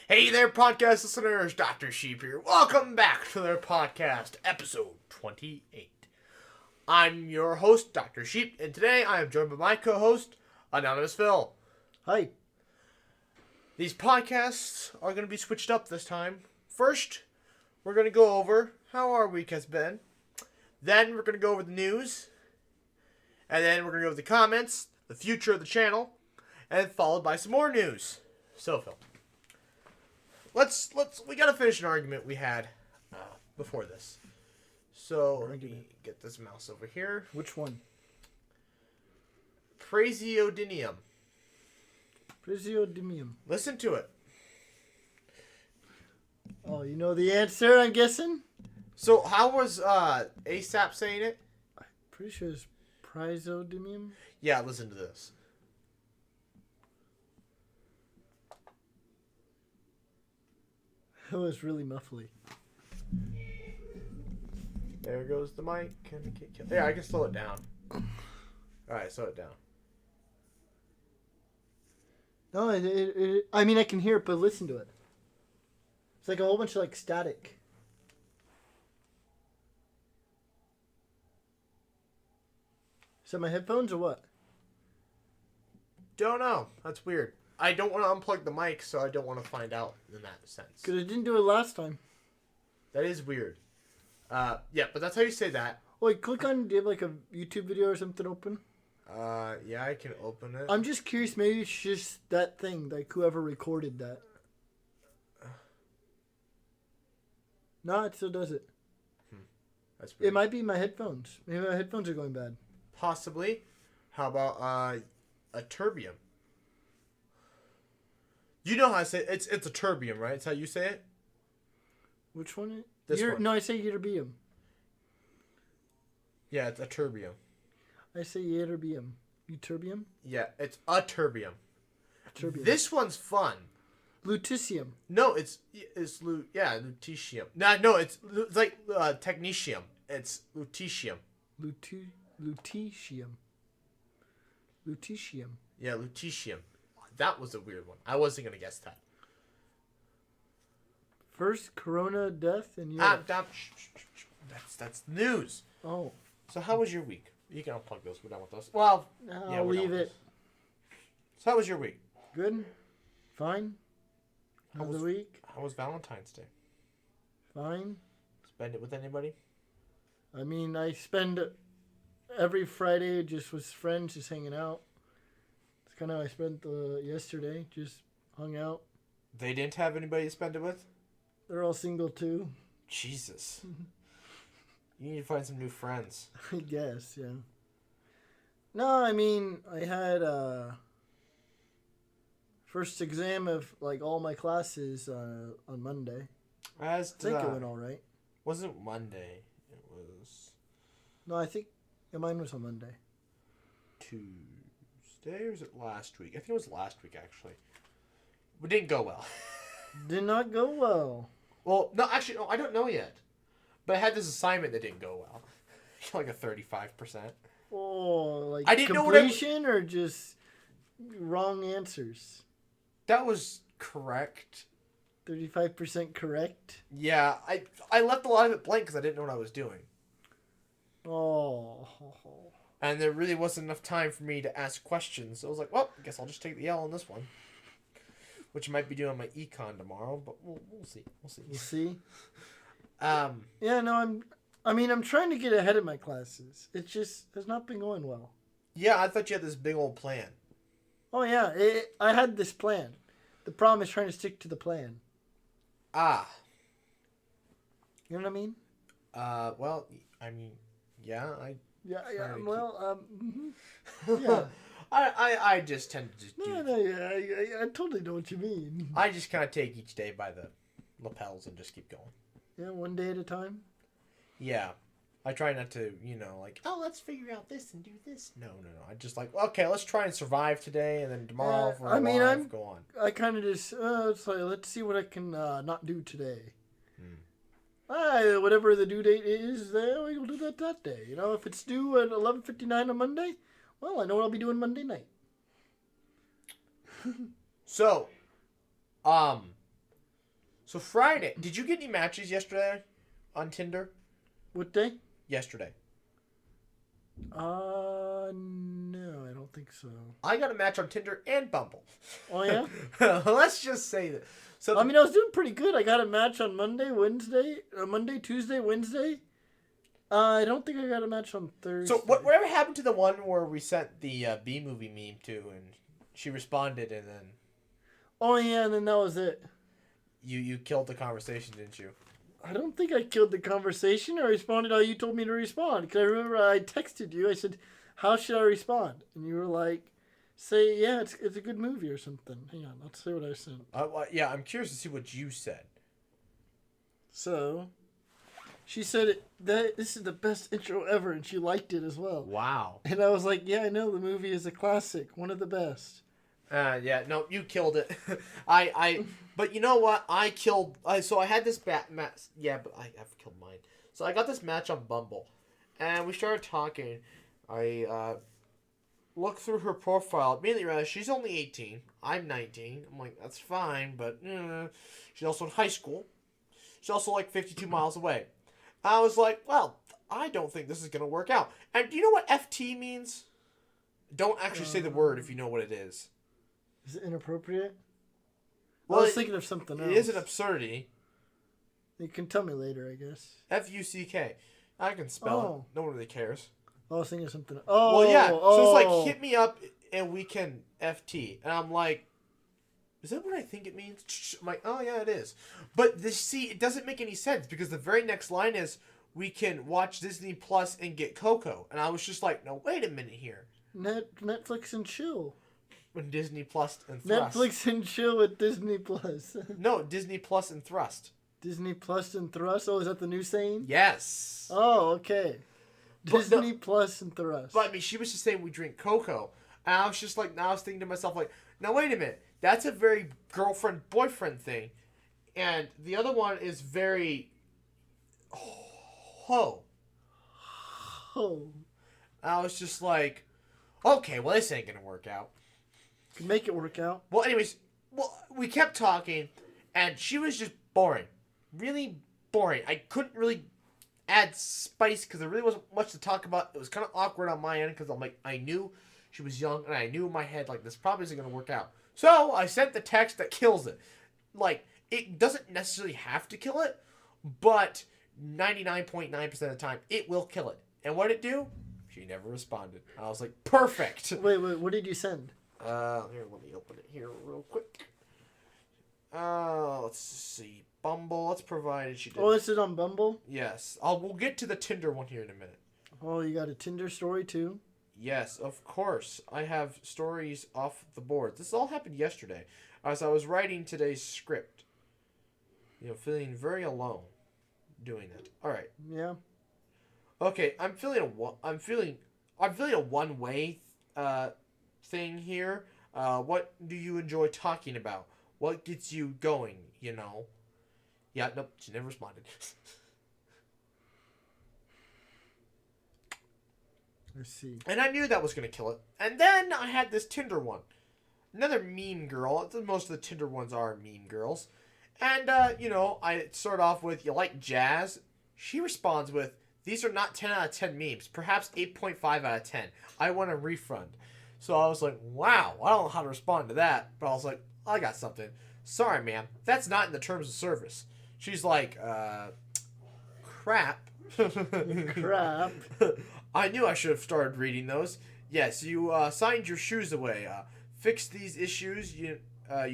Hey there, podcast listeners. Dr. Sheep here. Welcome back to their podcast, episode 28. I'm your host, Dr. Sheep, and today I am joined by my co-host, Anonymous Phil. Hi. These podcasts are going to be switched up this time. First, we're going to go over how our week has been. Then we're going to go over the news. And then we're going to go over the comments, the future of the channel, and followed by some more news. So, Phil, we got to finish an argument we had before this. So, let me get this mouse over here. Which one? Praseodymium. Praseodymium. Listen to it. Oh, you know the answer, I'm guessing? So, how was ASAP saying it? I'm pretty sure it's Praseodymium. Yeah, listen to this. That was really muffly. There goes the mic. Yeah, I can slow it down. Alright, slow it down. No, I mean, I can hear it, but listen to it. It's like a whole bunch of, static. Is that my headphones or what? Don't know. That's weird. I don't want to unplug the mic, so I don't want to find out in that sense. Because I didn't do it last time. That is weird. Yeah, but that's how you say that. Wait, click on, do you have, a YouTube video or something open? Yeah, I can open it. I'm just curious, maybe it's just that thing, whoever recorded that. No, it still does it. That's weird. It might be my headphones. Maybe my headphones are going bad. Possibly. How about a terbium? You know how I say it. It's a terbium, right? It's how you say it? Which one? This one. No, I say ytterbium. Yeah, it's a terbium. I say ytterbium. Ytterbium? Yeah, it's a terbium. Terbium. This one's fun. Lutetium. No, it's lutetium. No, it's like technetium. It's lutetium. Lutetium. Lutetium. Yeah, lutetium. That was a weird one. I wasn't gonna guess that. First corona death in Ah, Europe. that's news. Oh. So how was your week? You can unplug those. We're done with those. Well, I'll leave it. So how was your week? Good. Fine. How's the week? How was Valentine's Day? Fine. Spend it with anybody? I mean, I spend every Friday just with friends, just hanging out. It's kind of how I spent yesterday, just hung out. They didn't have anybody to spend it with? They're all single too. Jesus. You need to find some new friends. I guess, yeah. No, I mean, I had first exam of all my classes on Monday. I think it went all right. Wasn't Monday. It was... No, I think mine was on Monday. Tuesday, or was it last week? I think it was last week, actually. It didn't go well. Did not go well. Well, no, actually, no, I don't know yet. But I had this assignment that didn't go well. Like a 35%. Oh, I didn't completion or just wrong answers? That was correct. 35% correct? Yeah, I left a lot of it blank because I didn't know what I was doing. Oh. And there really wasn't enough time for me to ask questions. So I was like, well, I guess I'll just take the L on this one. Which I might be doing my econ tomorrow, but we'll see. We'll see. Yeah, no, I'm trying to get ahead of my classes. It just has not been going well. Yeah, I thought you had this big old plan. Oh, yeah, I had this plan. The problem is trying to stick to the plan. Ah. You know what I mean? Well, I mean, yeah, Yeah, mm-hmm. Yeah. I just tend to just do... No, I totally know what you mean. I just kind of take each day by the lapels and just keep going. Yeah, one day at a time? Yeah. I try not to, oh, let's figure out this and do this. No. I just okay, let's try and survive today, and then tomorrow go on. I kind of just, let's see what I can not do today. Whatever the due date is, we'll do that day. If it's due at 11:59 on Monday, well, I know what I'll be doing Monday night. So, So Friday, did you get any matches yesterday on Tinder? What day? Yesterday. No, I don't think so. I got a match on Tinder and Bumble. Oh, yeah? Let's just say that. So I mean, I was doing pretty good. I got a match on Monday, Tuesday, Wednesday. I don't think I got a match on Thursday. So whatever happened to the one where we sent the B movie meme to, and she responded, and then Oh, yeah, and then that was it. you killed the conversation, didn't you? I don't think I killed the conversation. I responded how you told me to respond. Because I remember I texted you. I said, how should I respond? And you were like, say, yeah, it's a good movie or something. Hang on, let's see what I sent. Yeah, I'm curious to see what you said. So, she said that this is the best intro ever, and she liked it as well. Wow. And I was like, yeah, I know, the movie is a classic, one of the best. Yeah, no, you killed it. But you know what? So I had this match. Yeah, but I've killed mine. So I got this match on Bumble, and we started talking. I looked through her profile. Immediately realized she's only 18. I'm 19. I'm like, that's fine, but she's also in high school. She's also like 52 miles away. I was like, well, I don't think this is gonna work out. And do you know what FT means? Don't actually say the word if you know what it is. Is it inappropriate? Well, I was thinking of something else. It is an absurdity. You can tell me later, I guess. FUCK. I can spell it. No one really cares. I was thinking of something. Oh, well, yeah. So it's like, hit me up and we can FT. And I'm like, is that what I think it means? I'm like, oh, yeah, it is. But it doesn't make any sense because the very next line is, we can watch Disney Plus and get Coco. And I was just like, no, wait a minute here. Netflix and chill. When Disney Plus and Thrust. Netflix and chill with Disney Plus. No, Disney Plus and Thrust. Disney Plus and Thrust? Oh, is that the new saying? Yes. Oh, okay. Disney Plus and Thrust. But I mean, she was just saying we drink Coco. And I was just like, now I was thinking to myself, like, now wait a minute. That's a very girlfriend-boyfriend thing. And the other one is very ho. Oh. I was just like, okay, well, this ain't going to work out. Make it work out. Well, anyways, we kept talking, and she was just boring. Really boring. I couldn't really add spice because there really wasn't much to talk about. It was kind of awkward on my end because I'm like, I knew she was young, and I knew in my head, like, this probably isn't going to work out. So I sent the text that kills it. Like, it doesn't necessarily have to kill it, but 99.9% of the time, it will kill it. And what did it do? She never responded. I was like, perfect. Wait, what did you send? Here, let me open it here real quick. Let's see. Bumble, let's provide it. She did. Oh, is it on Bumble? Yes. We'll get to the Tinder one here in a minute. Oh, you got a Tinder story too? Yes, of course. I have stories off the board. This all happened yesterday as I was writing today's script. You know, feeling very alone doing that. All right. Yeah. Okay, I'm feeling a one-way thing here. What do you enjoy talking about? What gets you going, you know? Yeah, nope, she never responded. Let's see. And I knew that was going to kill it. And then I had this Tinder one. Another meme girl. Most of the Tinder ones are meme girls. And, you know, I start off with, you like jazz? She responds with, these are not 10 out of 10 memes. Perhaps 8.5 out of 10. I want a refund. So I was like, wow, I don't know how to respond to that. But I was like, I got something. Sorry, ma'am. That's not in the terms of service. She's like, crap. Crap. I knew I should have started reading those. Yes, you signed your shoes away. Fix these issues. You'd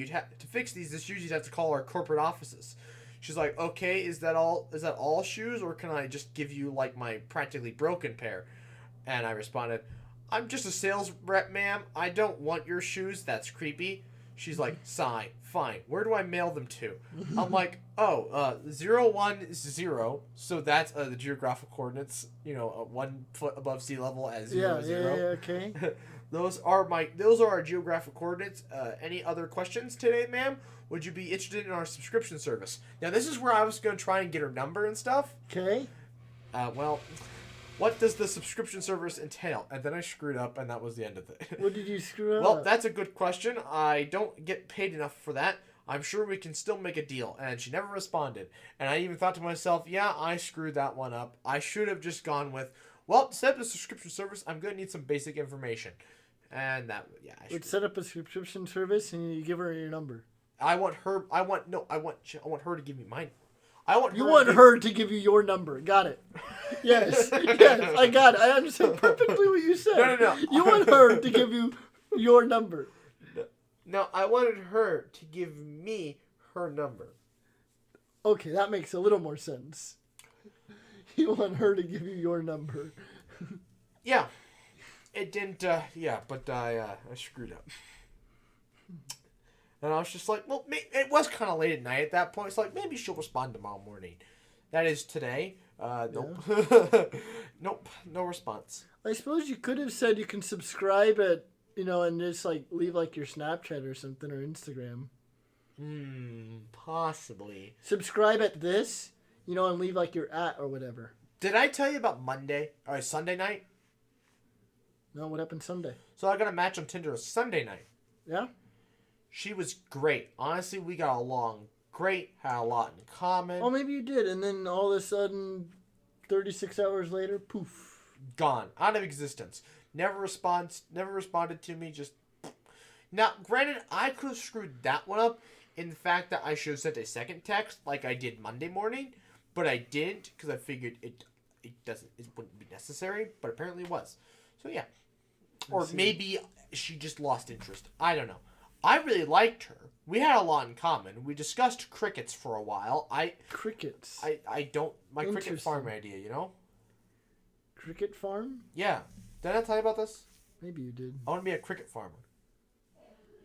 have to fix these issues. You'd have to call our corporate offices. She's like, okay, is that all shoes, or can I just give you like my practically broken pair? And I responded, I'm just a sales rep, ma'am. I don't want your shoes. That's creepy. She's like, sigh. Fine. Where do I mail them to? I'm like, 010. So that's the geographic coordinates. You know, 1 foot above sea level at 0, 0. Yeah, okay. Those are our geographic coordinates. Any other questions today, ma'am? Would you be interested in our subscription service? Now, this is where I was going to try and get her number and stuff. Okay. Well, what does the subscription service entail? And then I screwed up, and that was the end of it. What did you screw up? Well, that's a good question. I don't get paid enough for that. I'm sure we can still make a deal. And she never responded. And I even thought to myself, yeah, I screwed that one up. I should have just gone with, well, to set up a subscription service, I'm going to need some basic information. And that, yeah. Would set up a subscription service and you give her your number. I want her to give me mine. You want her to give you your number. Got it. Yes. Yes, I got it. I understand perfectly what you said. No. You want her to give you your number. No, I wanted her to give me her number. Okay, that makes a little more sense. You want her to give you your number. Yeah. It didn't, but I screwed up. And I was just like, well, it was kind of late at night at that point. It's like, maybe she'll respond tomorrow morning. That is today. Nope. Yeah. Nope. No response. I suppose you could have said you can subscribe at, and just like leave like your Snapchat or something or Instagram. Possibly. Subscribe at this, and leave like your @ or whatever. Did I tell you about Sunday night? No, what happened Sunday? So I got a match on Tinder Sunday night. Yeah? She was great. Honestly, we got along great. Had a lot in common. Oh, maybe you did. And then all of a sudden, 36 hours later, poof. Gone. Out of existence. Never responded to me. Just. Now, granted, I could have screwed that one up in the fact that I should have sent a second text like I did Monday morning. But I didn't because I figured it wouldn't be necessary. But apparently it was. So, yeah. Or maybe she just lost interest. I don't know. I really liked her. We had a lot in common. We discussed crickets for a while. Crickets? My cricket farm idea, Cricket farm? Yeah. Did I tell you about this? Maybe you did. I want to be a cricket farmer.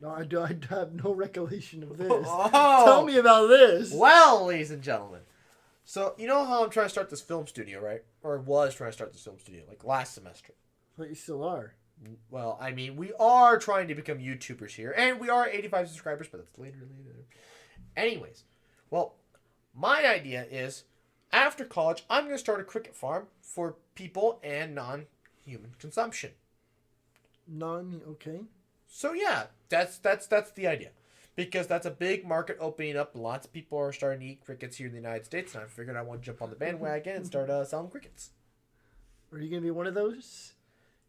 No, I have no recollection of this. Oh. Tell me about this. Well, ladies and gentlemen. So, you know how I'm trying to start this film studio, right? Or was trying to start this film studio, like last semester. But you still are. Well, I mean, we are trying to become YouTubers here, and we are 85 subscribers, but that's later. Anyways, well, my idea is, after college, I'm going to start a cricket farm for people and non-human consumption. Okay. So yeah, that's the idea, because that's a big market opening up, and lots of people are starting to eat crickets here in the United States, and I figured I want to jump on the bandwagon and start selling crickets. Are you going to be one of those?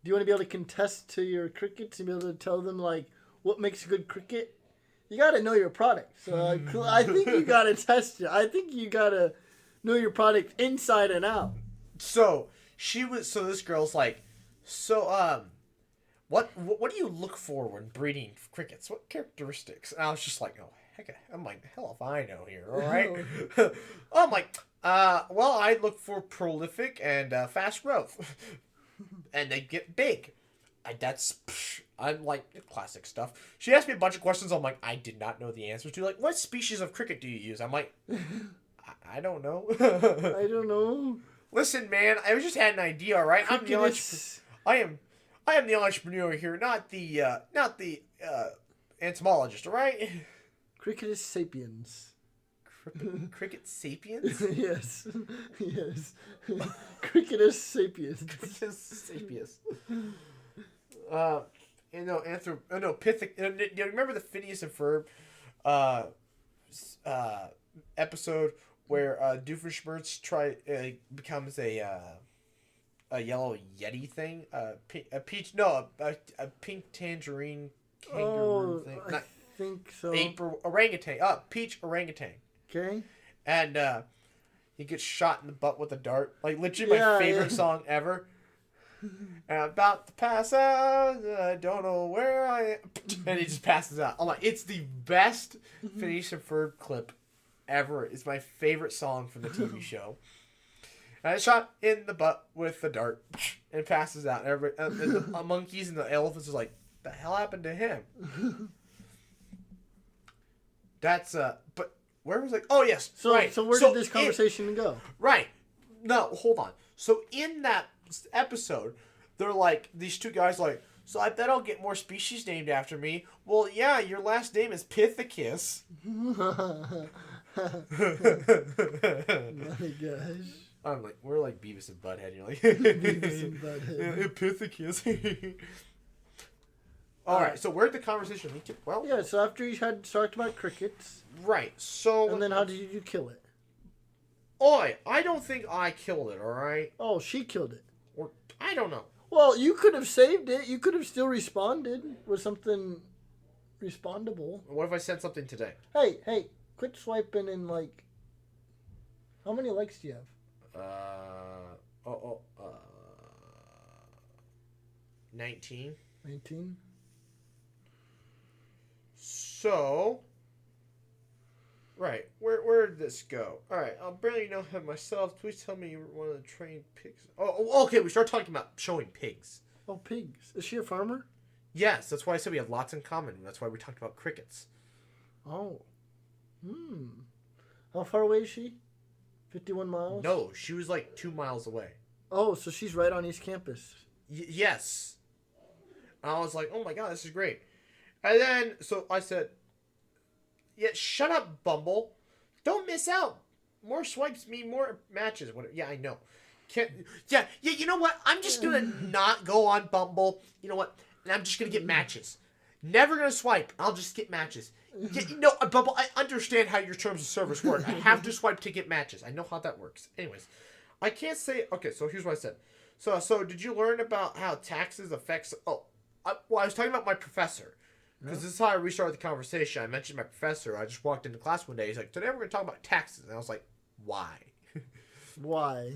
Do you want to be able to contest to your crickets and be able to tell them, like, what makes a good cricket? You got to know your product. So I think you got to test it. I think you got to know your product inside and out. So this girl's like, what do you look for when breeding crickets? What characteristics? And I was just like, oh, heck, I'm like, hell if I know here, all right? I'm like, well, I look for prolific and fast growth. And they get big. I'm like, classic stuff. She asked me a bunch of questions I'm like, I did not know the answers to. Like, what species of cricket do you use? I'm like, I don't know. I don't know. Listen, man, I just had an idea, all right? I am the entrepreneur here, not the entomologist, all right? Cricketus sapiens. Cricket sapiens? Yes. Cricketus sapiens. Cricketus sapiens. Pithic. Do you remember the Phineas and Ferb episode where Doofenshmirtz becomes a yellow yeti thing? A pink tangerine kangaroo thing. I think so. Orangutan. Peach orangutan. Okay. And he gets shot in the butt with a dart. Like, literally my favorite song ever. And I'm about to pass out. I don't know where I am. And he just passes out. I'm like, it's the best Phineas and Ferb clip ever. It's my favorite song from the TV show. And I shot in the butt with the dart and passes out. And the monkeys and the elephants is like, the hell happened to him? That's but where was it? Oh yes. So right. So where did this conversation go? Right. No, hold on. So in that episode, they're like, these two guys like, so I bet I'll get more species named after me. Well, yeah, your last name is Pithecus. My gosh. I'm like, we're like Beavis and Butthead. You're like, Beavis and Butthead. Pithecus. All right, so where'd the conversation lead to? Well, Yeah, so after you had talked about crickets, right. So, and then how did you kill it? I don't think I killed it. All right, Oh, she killed it. or I don't know. Well, you could have saved it. You could have still responded with something respondable. What if I sent something today? Hey, quit swiping and like. How many likes do you have? 19. 19. So, right, where did this go? All right, I'll barely know him myself. Please tell me you were one of the trained pigs. Oh, okay. We start talking about showing pigs. Oh, pigs. Is she a farmer? Yes, that's why I said we have lots in common. That's why we talked about crickets. Oh. How far away is she? 51 miles? No, she was like 2 miles away. Oh, so she's right on East Campus. Yes. And I was like, oh my god, this is great. And then, so I said, yeah, shut up, Bumble. Don't miss out. More swipes mean more matches. Whatever. Yeah, I know. Yeah, you know what? I'm just going to not go on Bumble. You know what? And I'm just going to get matches. Never going to swipe. I'll just get matches. Yeah, Bumble, I understand how your terms of service work. I have to swipe to get matches. I know how that works. Anyways, I can't say... Okay, so here's what I said. So did you learn about how taxes affects... I was talking about my professor. Because this is how I restarted the conversation. I mentioned my professor. I just walked into class one day. He's like, today we're going to talk about taxes. And I was like, why? Why?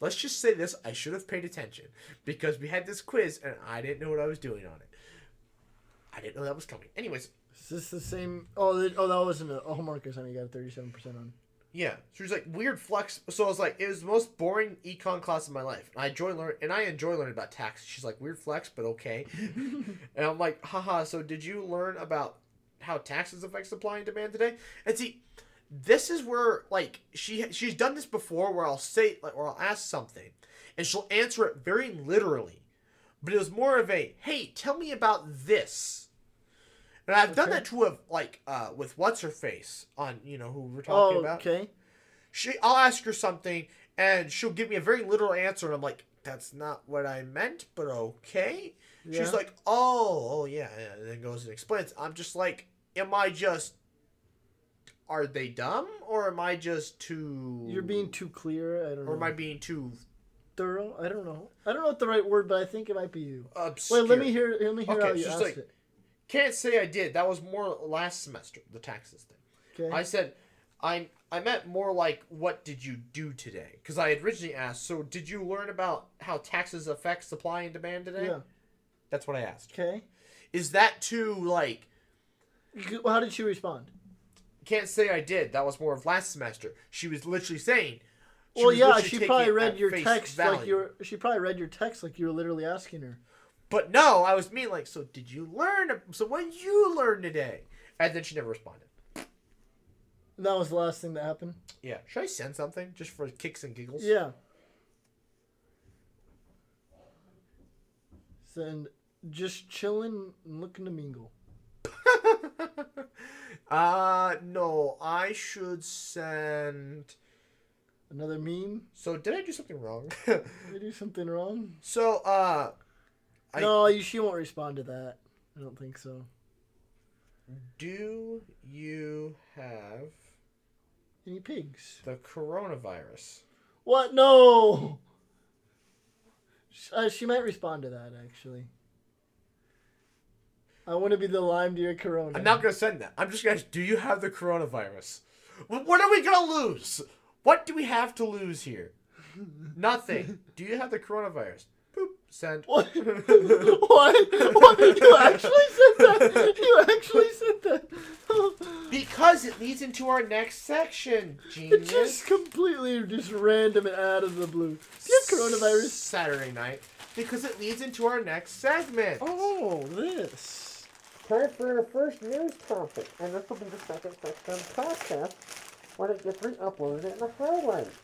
Let's just say this. I should have paid attention. Because we had this quiz, and I didn't know what I was doing on it. I didn't know that was coming. Anyways. Is this the same... Oh, that wasn't a homework assignment you got a 37% on. Yeah. She was like, weird flex. So I was like, it was the most boring econ class of my life. And I enjoy learning about taxes. She's like, weird flex, but okay. And I'm like, haha, so did you learn about how taxes affect supply and demand today? And see, this is where, like, she's done this before where I'll say, like, or I'll ask something, and she'll answer it very literally. But it was more of a, hey, tell me about this. And I've done that too, with what's her face on, who we're talking about. Okay. I'll ask her something, and she'll give me a very literal answer, and I'm like, that's not what I meant, but okay. Yeah. She's like, oh yeah, and then goes and explains. I'm just like, are they dumb, or am I just too... You're being too clear, I don't know. Or am I being too... Thorough? I don't know. I don't know what the right word, but I think it might be you. Obscure. Wait, let me hear how you asked it. Can't say I did. That was more last semester, the taxes thing. Okay. I said, I meant more like, what did you do today? Because I had originally asked, so did you learn about how taxes affect supply and demand today? Yeah. That's what I asked. Okay. Is that too, like... How did she respond? Can't say I did. That was more of last semester. She was literally saying... She probably read your text like she probably read your text like you were literally asking her. But no, I was mean like, so did you learn? So what did you learn today? And then she never responded. That was the last thing that happened? Yeah. Should I send something just for kicks and giggles? Yeah. Send just chilling and looking to mingle. No. I should send... Another meme? So did I do something wrong? Did I do something wrong? So, she won't respond to that. I don't think so. Do you have... any pigs? The coronavirus. What? No! She might respond to that, actually. I want to be the lime to your corona. I'm not going to send that. I'm just going to... Do you have the coronavirus? What are we going to lose? What do we have to lose here? Nothing. Do you have the coronavirus? Boop. Send. What? What? You actually said that? You actually said that? Because it leads into our next section, genius. It's just completely just random and out of the blue. Do you have coronavirus? Saturday night. Because it leads into our next segment. Oh, this. Time for our first news topic. And this will be the second section of the podcast when it gets re-uploaded in the highlights.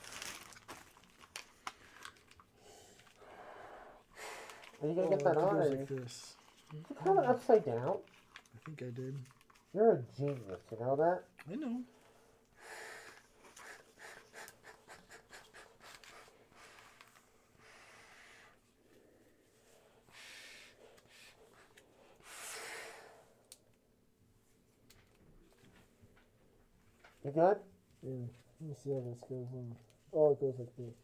Are you going to get that on? Like this. Did you turn it upside down? I think I did. You're a genius, you know that? I know. You good? Yeah. Let me see how this goes in. Oh, it goes like this.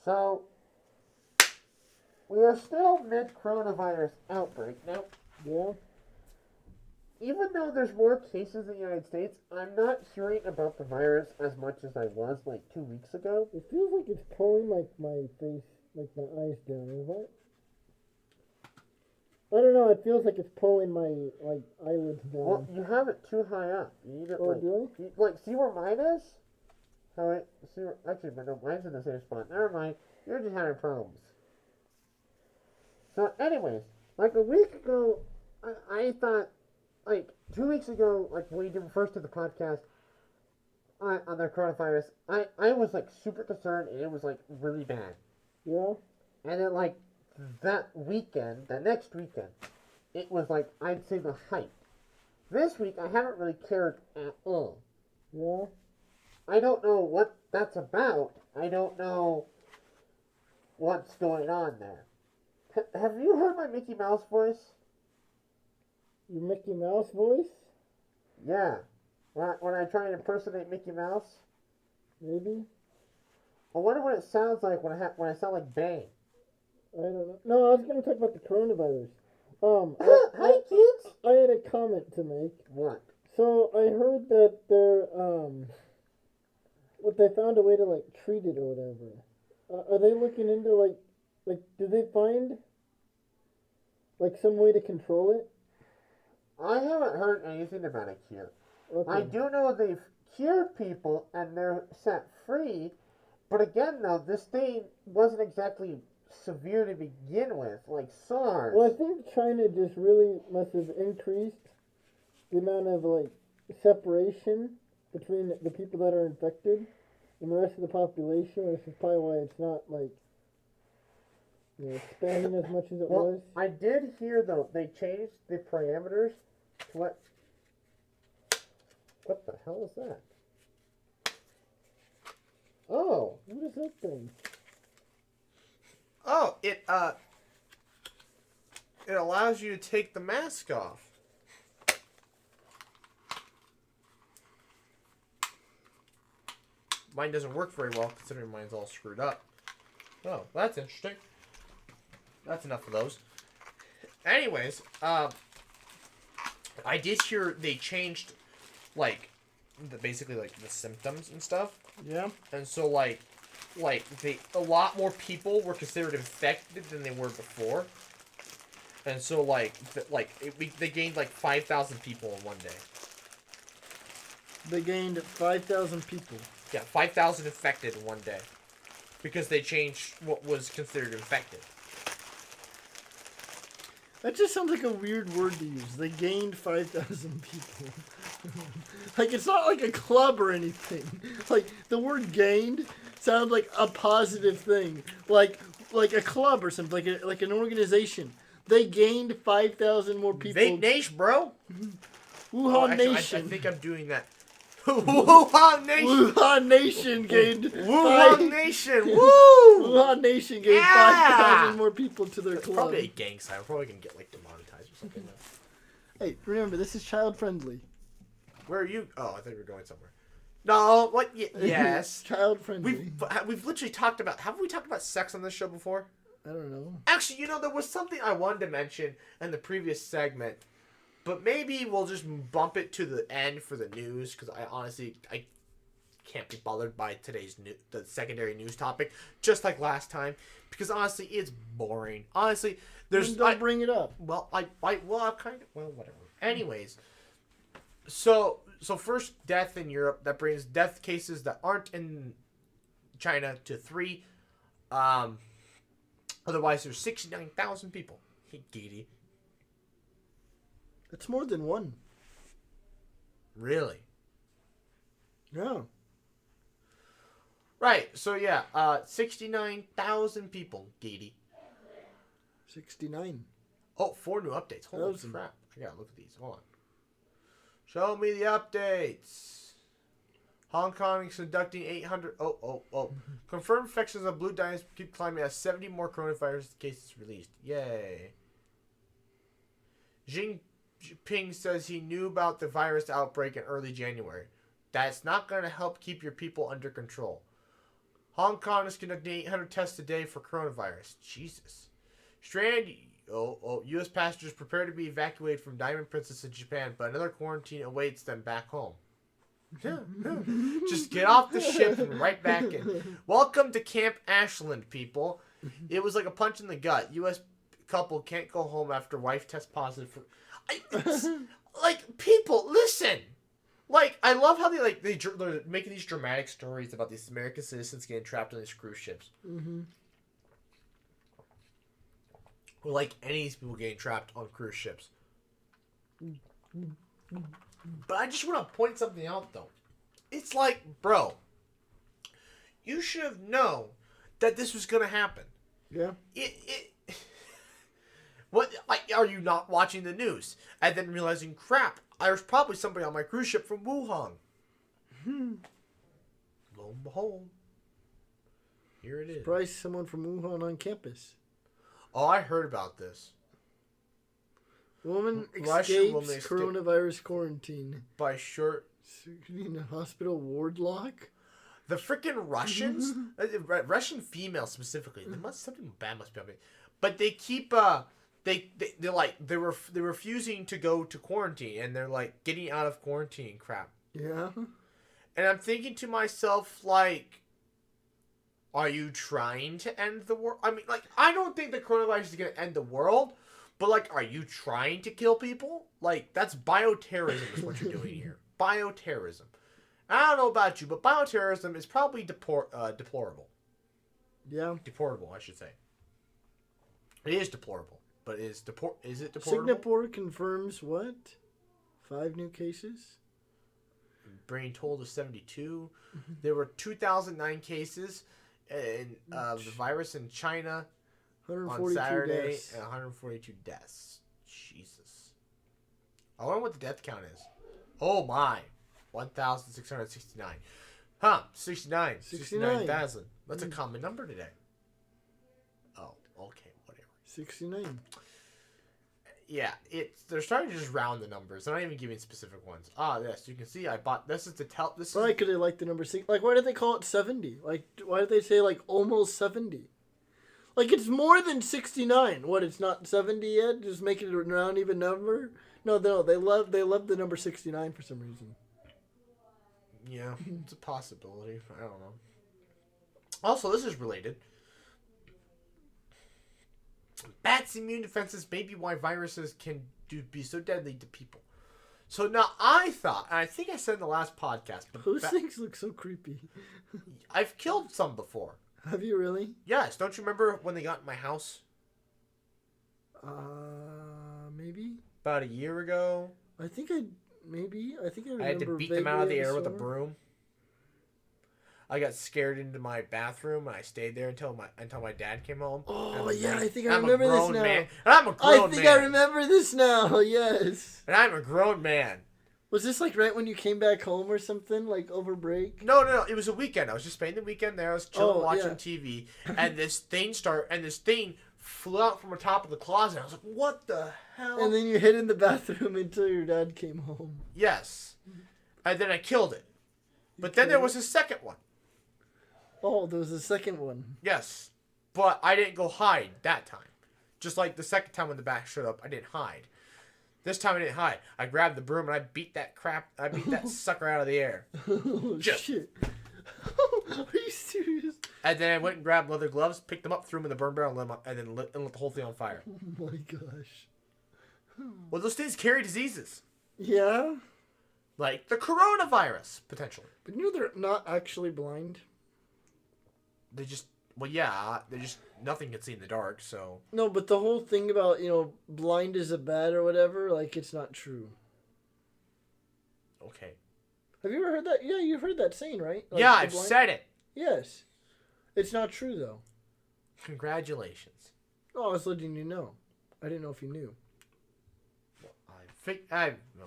So, we are still mid-coronavirus outbreak. Now, Yeah? even though there's more cases in the United States, I'm not hearing about the virus as much as I was like 2 weeks ago. It feels like it's pulling like my face, like my eyes down, is it? I don't know, it feels like it's pulling my like eyelids down. Well, you have it too high up. You need it like, do see where mine is? How it, see where, actually, but no, mine's in the same spot. Never mind. You're just having problems. So, anyways, like a week ago, I thought, like 2 weeks ago, like when we first did the podcast on the coronavirus, I was like super concerned and it was like really bad. Yeah? And then like that weekend, the next weekend, it was like I'd say the height. This week I haven't really cared at all. Yeah? I don't know what that's about. I don't know what's going on there. Have you heard my Mickey Mouse voice? Your Mickey Mouse voice? Yeah. When I try and impersonate Mickey Mouse? Maybe? I wonder what it sounds like when I sound like Bane. I don't know. No, I was going to talk about the coronavirus. Hi, kids! I had a comment to make. What? So I heard that they found a way to like treat it or whatever. Are they looking into like did they find like some way to control it? I haven't heard anything about a cure. Okay. I do know they've cured people and they're set free, but again though, this thing wasn't exactly severe to begin with, like SARS. Well, I think China just really must have increased the amount of like separation between the people that are infected and the rest of the population, which is probably why it's not like expanding as much as it was. I did hear though they changed the parameters to what the hell is that? Oh, What is that thing? oh, it allows you to take the mask off. Mine doesn't work very well considering mine's all screwed up. Oh, that's interesting. That's enough of those. Anyways, I did hear they changed, like, basically like the symptoms and stuff. Yeah. And so like a lot more people were considered infected than they were before. And so they gained like 5,000 people in one day. They gained 5,000 people. Yeah, 5,000 infected in one day. Because they changed what was considered infected. That just sounds like a weird word to use. They gained 5,000 people. Like, it's not like a club or anything. Like, the word gained sounds like a positive thing. Like a club or something. Like an organization. They gained 5,000 more people. Vape Nation, bro! Wuhan Actually, Nation. I think I'm doing that. Wuhan Nation! Wuhan Nation gained Wuhan Nation! Woo! Wuhan Nation gained Yeah! 5,000 more people to their club. Probably a gang sign. We're probably gonna get like demonetized or something. Hey, remember, this is child friendly. Where are you? Oh, I thought you were going somewhere. No, what? Yes. Child friendly. We've literally talked about. Haven't we talked about sex on this show before? I don't know. Actually, there was something I wanted to mention in the previous segment, but maybe we'll just bump it to the end for the news because I can't be bothered by today's the secondary news topic, just like last time, because honestly, it's boring. Honestly, Don't bring it up. Well, whatever. Anyways, so first death in Europe, that brings death cases that aren't in China to 3. Otherwise, there's 69,000 people. Hey, Giddy. It's more than one. Really? Yeah. Right. So yeah, 69,000 people, Giddy. 69. Oh, 4 new updates. Holy Thousand. crap! I gotta look at these. Hold on. Show me the updates. Hong Kong is conducting 800. Confirmed infections of Blue Diamonds keep climbing as 70 more coronavirus cases released. Yay. Jinping says he knew about the virus outbreak in early January. That's not going to help keep your people under control. Hong Kong is conducting 800 tests a day for coronavirus. Jesus. U.S. passengers prepare to be evacuated from Diamond Princess in Japan, but another quarantine awaits them back home. Just get off the ship and right back in. Welcome to Camp Ashland, people. It was like a punch in the gut. U.S. couple can't go home after wife tests positive for... like, people, listen. Like, I love how they're making these dramatic stories about these American citizens getting trapped on these cruise ships. Mm-hmm. Or like any of these people getting trapped on cruise ships. But I just want to point something out, though. It's like, bro, you should have known that this was going to happen. Yeah. What? Like, are you not watching the news? And then realizing, crap, there's probably somebody on my cruise ship from Wuhan. Lo and behold, here it is. Surprise someone from Wuhan on campus. Oh, I heard about this. Woman Russian escapes coronavirus quarantine. By short. In a hospital ward lock? The freaking Russians, Russian females specifically, something bad must be happening. But they keep they're refusing to go to quarantine, and they're like getting out of quarantine crap. Yeah. And I'm thinking to myself, like, are you trying to end the world? I mean, like, I don't think the coronavirus is gonna end the world, but like, are you trying to kill people? Like, that's bioterrorism is what you're doing here. Bioterrorism. I don't know about you, but bioterrorism is probably deplorable. Yeah. Deplorable, I should say. It is deplorable, but is it deplorable? Singapore confirms what? 5 new cases? Bringing total to 72. There were 2,009 cases in the virus in China on Saturday, deaths. and 142 deaths. Jesus. I wonder what the death count is. Oh my. 1,669. Huh. 69,000. That's a common number today. Oh, okay. Whatever. 69. Yeah, they're starting to just round the numbers. They're not even giving specific ones. Ah, yes, you can see I bought this is to tell this. Why could they like the number 6? Like, why did they call it 70? Like, why did they say like almost 70? Like, it's more than 69. What? It's not 70 yet. Just make it a round even number. No, they love the number 69 for some reason. Yeah, it's a possibility. I don't know. Also, this is related. Bats' immune defenses may be why viruses can be so deadly to people. So now I thought, and I think I said in the last podcast, but those things look so creepy. I've killed some before. Have you really? Yes. Don't you remember when they got in my house? Maybe. About a year ago. I think I remember. I had to beat them out of the air with a broom. I got scared into my bathroom and I stayed there until my dad came home. Oh yeah, I think I remember this now. Man. And I'm a grown man. I think I remember this now. Yes. And I'm a grown man. Was this like right when you came back home or something, like over break? No. It was a weekend. I was just spending the weekend there. I was chilling, watching TV, and this thing flew out from the top of the closet. I was like, "What the hell?" And then you hid in the bathroom until your dad came home. Yes, and then I killed it. But then there was a second one. Oh, there was a second one. Yes, but I didn't go hide that time. Just like the second time when the bat showed up, I didn't hide. This time I didn't hide. I grabbed the broom and I beat that sucker out of the air. Oh, shit. Are you serious? And then I went and grabbed leather gloves, picked them up, threw them in the burn barrel, and then lit the whole thing on fire. Oh my gosh. Well, those things carry diseases. Yeah? Like the coronavirus, potentially. But you know they're not actually blind? Nothing can see in the dark, so. No, but the whole thing about, blind is a bat or whatever, like, it's not true. Okay. Have you ever heard that? Yeah, you've heard that saying, right? Like, yeah, I've said it. Yes. It's not true, though. Congratulations. Oh, I was letting you know. I didn't know if you knew.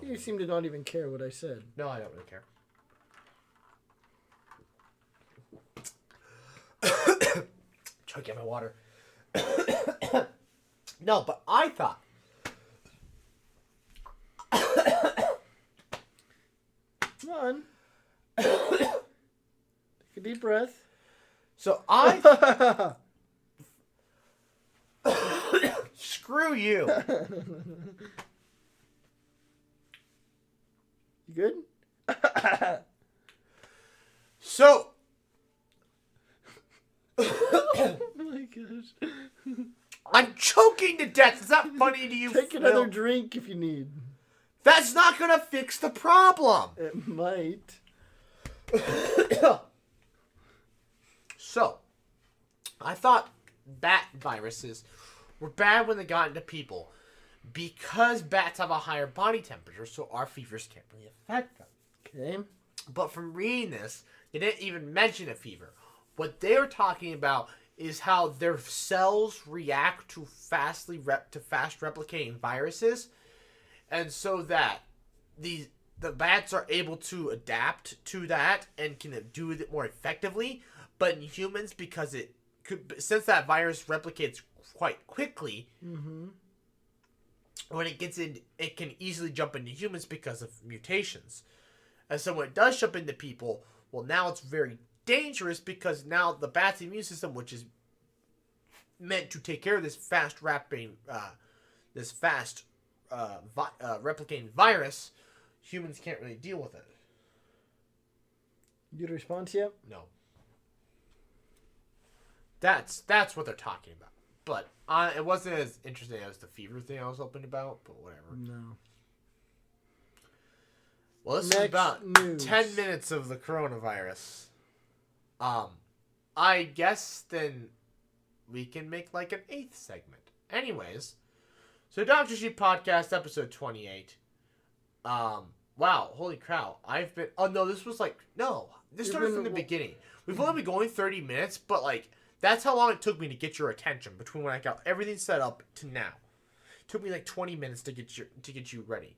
You seem to not even care what I said. No, I don't really care. Trying to get my water. No, but I thought Come on. Take a deep breath. So I screw you. You good? So Oh my gosh. I'm choking to death. Is that funny to you? Take another drink if you need. That's not gonna fix the problem. It might. So, I thought bat viruses were bad when they got into people because bats have a higher body temperature, so our fevers can't really affect them. Okay. But from reading this, they didn't even mention a fever. What they were talking about is how their cells react to fast replicating viruses, and so that the bats are able to adapt to that and can do it more effectively. But in humans, because since that virus replicates quite quickly, when it gets in, it can easily jump into humans because of mutations. And so when it does jump into people, well, now it's very dangerous because now the bat's immune system, which is meant to take care of this replicating virus, humans can't really deal with it. You get a response yet? No. That's what they're talking about. But it wasn't as interesting as the fever thing I was hoping about, but whatever. No. Well, this is about news. 10 minutes of the coronavirus. I guess then we can make like an 8th segment. Anyways, so Dr. Sheep Podcast, episode 28. Wow, holy cow. This started from the beginning. We've only been going 30 minutes, but like, that's how long it took me to get your attention between when I got everything set up to now. It took me like 20 minutes to get you ready.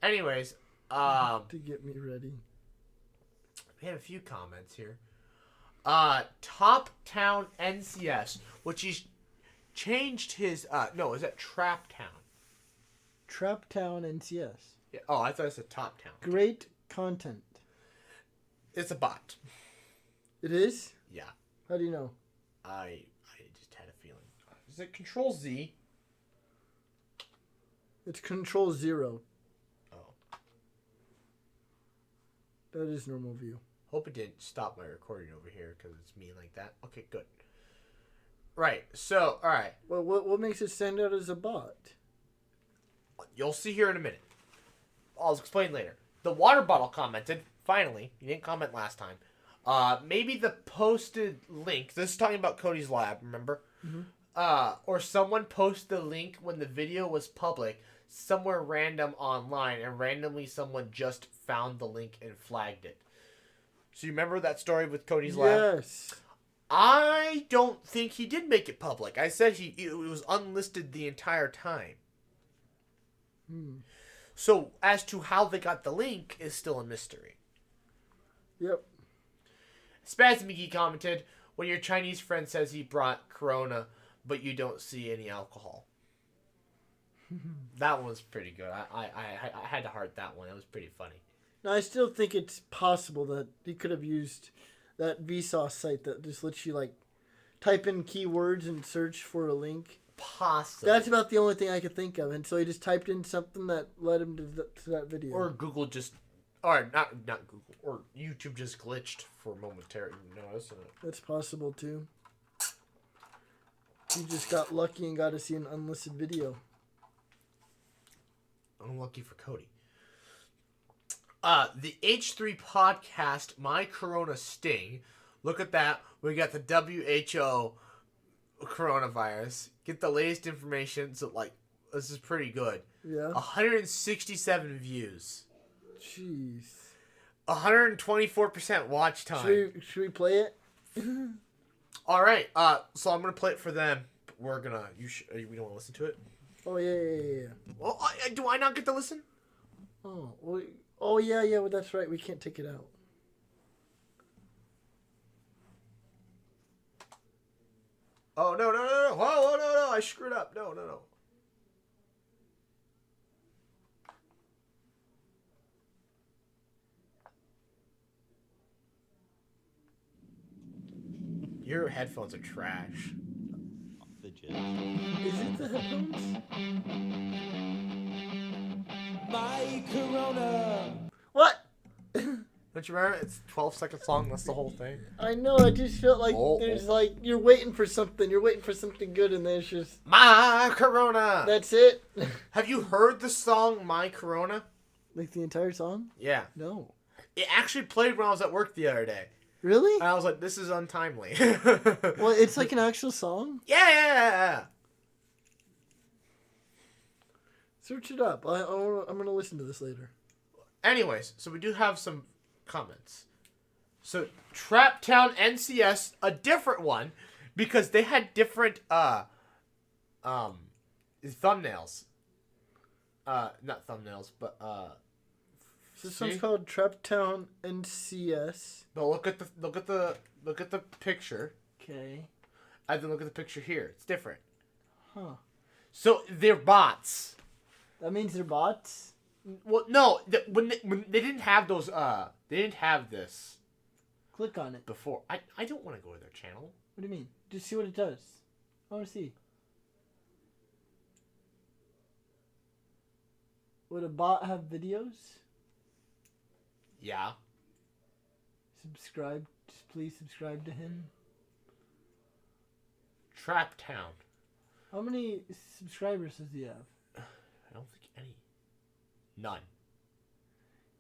Anyways, to get me ready. we had a few comments here. Top Town NCS, which he's changed his is that Trap Town? Trap Town NCS. Yeah. Oh, I thought it said Top Town. Great content. It's a bot. It is? Yeah. How do you know? I just had a feeling. Is it Control Z? It's Control 0. Oh. That is normal view. Hope it didn't stop my recording over here because it's me like that. Okay, good. Right. So, all right. Well, what makes it stand out as a bot? You'll see here in a minute. I'll explain later. The water bottle commented. Finally, he didn't comment last time. Maybe the posted link. This is talking about Cody's lab. Remember? Mm-hmm. Or someone posted the link when the video was public somewhere random online, and randomly someone just found the link and flagged it. So you remember that story with Cody's lab? Yes. I don't think he did make it public. I said it was unlisted the entire time. So as to how they got the link is still a mystery. Yep. Spaz McGee commented, when your Chinese friend says he brought Corona, but you don't see any alcohol. That one was pretty good. I had to heart that one. That was pretty funny. Now, I still think it's possible that he could have used that Vsauce site that just lets you, like, type in keywords and search for a link. Possibly. That's about the only thing I could think of. And so he just typed in something that led him to that video. Or Google just... Or not Google. Or YouTube just glitched for momentary notice. That's possible, too. He just got lucky and got to see an unlisted video. Unlucky for Cody. The H3 podcast, My Corona Sting. Look at that. We got the WHO coronavirus. Get the latest information. So, like, this is pretty good. Yeah. 167 views. Jeez. 124% watch time. Should we play it? All right. So I'm gonna play it for them. We're gonna. We don't want to listen to it. Oh yeah. Well, do I not get to listen? Oh well. Oh yeah. Well, that's right. We can't take it out. Oh no. Whoa, no. I screwed up. No. Your headphones are trash. The gist. Is it the headphones? My Corona. What? Don't you remember? It's 12 seconds long. That's the whole thing. I know. I just felt like there's like you're waiting for something. You're waiting for something good, and there's just My Corona. that's it. Have you heard the song My Corona? Like the entire song? Yeah. No. It actually played when I was at work the other day. Really? And I was like, this is untimely. Well, it's like an actual song. Yeah. Search it up. I'm gonna listen to this later. Anyways, so we do have some comments. So Trap Town NCS, a different one, because they had different thumbnails. Not thumbnails, but This see? one's called Trap Town NCS. No, look at the picture, Okay. and then look at the picture here. It's different. Huh. So they're bots. That means they're bots. Well, no, when they didn't have those, they didn't have this Click on it. before. I don't want to go to their channel. What do you mean? Just see what it does. I want to see. Would a bot have videos? Yeah. Subscribe. Please subscribe to him. Trap Town. How many subscribers does he have? I don't think any. None.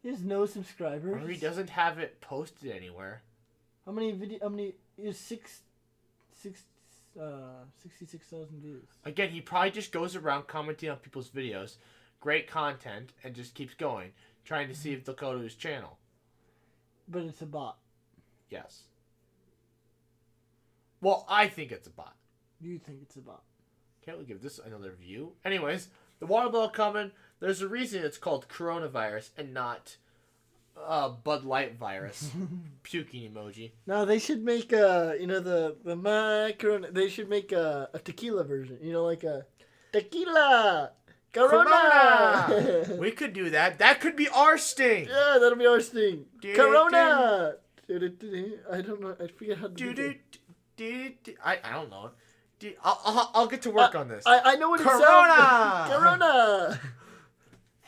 He has no subscribers. Or he doesn't have it posted anywhere. How many video? How many? He has 66,000 views. Again, he probably just goes around commenting on people's videos, great content, and just keeps going, trying to see if they'll go to his channel. But it's a bot. Yes. Well, I think it's a bot. You think it's a bot? Can't we give this another view? Anyways, the water bottle comment, there's a reason it's called coronavirus and not Bud Light virus. Puking emoji. No, they should make the macaron. They should make a tequila version. Like a tequila Corona. We could do that. That could be our sting. Yeah, that'll be our sting. Corona. I don't know. I forget how to do it. I don't know. I'll get to work on this. I know what it Corona! sounds like. Corona.